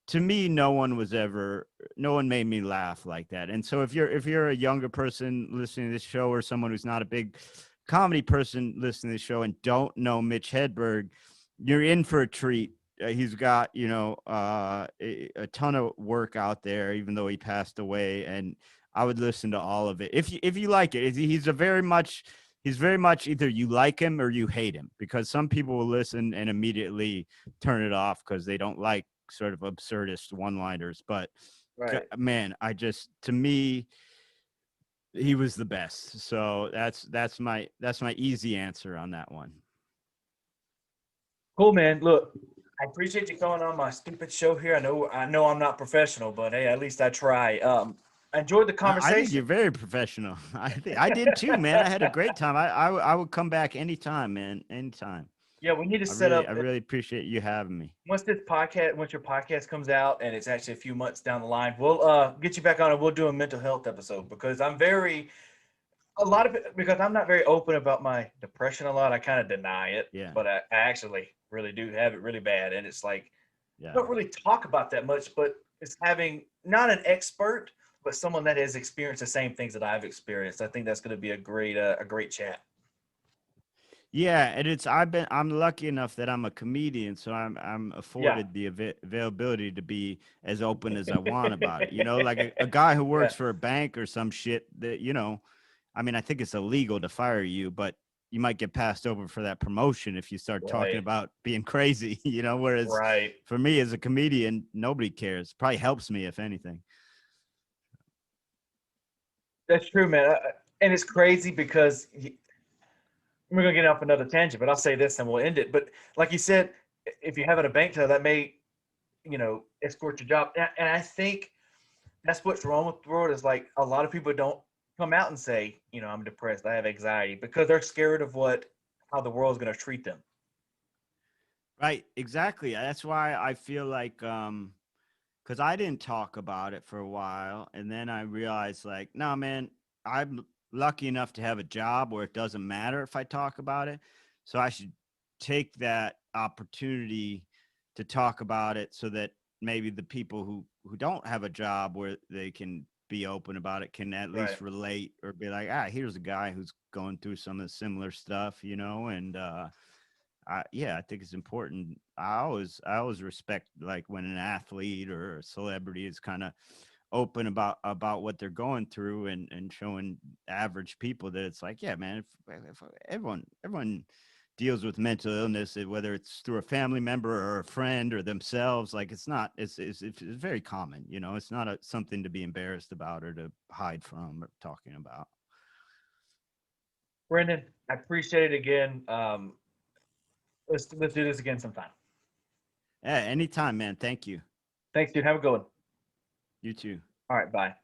to me, no one made me laugh like that. And so if you're a younger person listening to this show, or someone who's not a big comedy person listening to the show and don't know Mitch Hedberg, you're in for a treat. He's got, you know, a ton of work out there, even though he passed away. And I would listen to all of it if you like it. He's very much either you like him or you hate him, because some people will listen and immediately turn it off because they don't like sort of absurdist one-liners. But Right. man, to me, he was the best. So that's my easy answer on that one. Cool, man. Look, I appreciate you coming on my stupid show here. I know I'm not professional, but hey, at least I try. I enjoyed the I think you're conversation. very professional. I think I did too, man. I had a great time. I would come back anytime, man. Anytime. Yeah, we need to set up I really appreciate you having me. once your podcast comes out and it's actually a few months down the line, we'll get you back on and we'll do a mental health episode because because I'm not very open about my depression a lot. I kind of deny it, Yeah. but I actually really do have it really bad. And it's like, Yeah. I don't really talk about that much, but it's having not an expert, but someone that has experienced the same things that I've experienced. I think that's going to be a great chat. Yeah, and I'm lucky enough that I'm a comedian, so I'm Yeah. afforded the availability to be as open as I want about it. You know, like a guy who Yeah. works for a bank or some shit that, you know, I mean, I think it's illegal to fire you, but you might get passed over for that promotion if you start talking Right. about being crazy, you know, whereas Right. for me as a comedian, nobody cares. Probably helps me if anything. That's true, man. And it's crazy because we're gonna get off another tangent, but I'll say this and we'll end it. But like you said, if you have a bank teller, that may, escort your job. And I think that's what's wrong with the world is like a lot of people don't come out and say, I'm depressed, I have anxiety, because they're scared of how the world's gonna treat them. Right, exactly. That's why I feel like because I didn't talk about it for a while, and then I realized, like, no, man, I'm lucky enough to have a job where it doesn't matter if I talk about it, so I should take that opportunity to talk about it, so that maybe the people who don't have a job where they can be open about it can at Right. least relate or be like, ah, here's a guy who's going through some of the similar stuff, you know, and yeah, I think it's important. I always respect, like, when an athlete or a celebrity is kind of open about what they're going through, and showing average people that it's like, yeah, man, if everyone deals with mental illness, whether it's through a family member or a friend or themselves, like, it's very common, you know. It's not something to be embarrassed about or to hide from or talking about. Brendan, I appreciate it again. Let's do this again sometime. Yeah, anytime, man. Thank you. Thanks, dude. Have a good one. You too. All right, bye.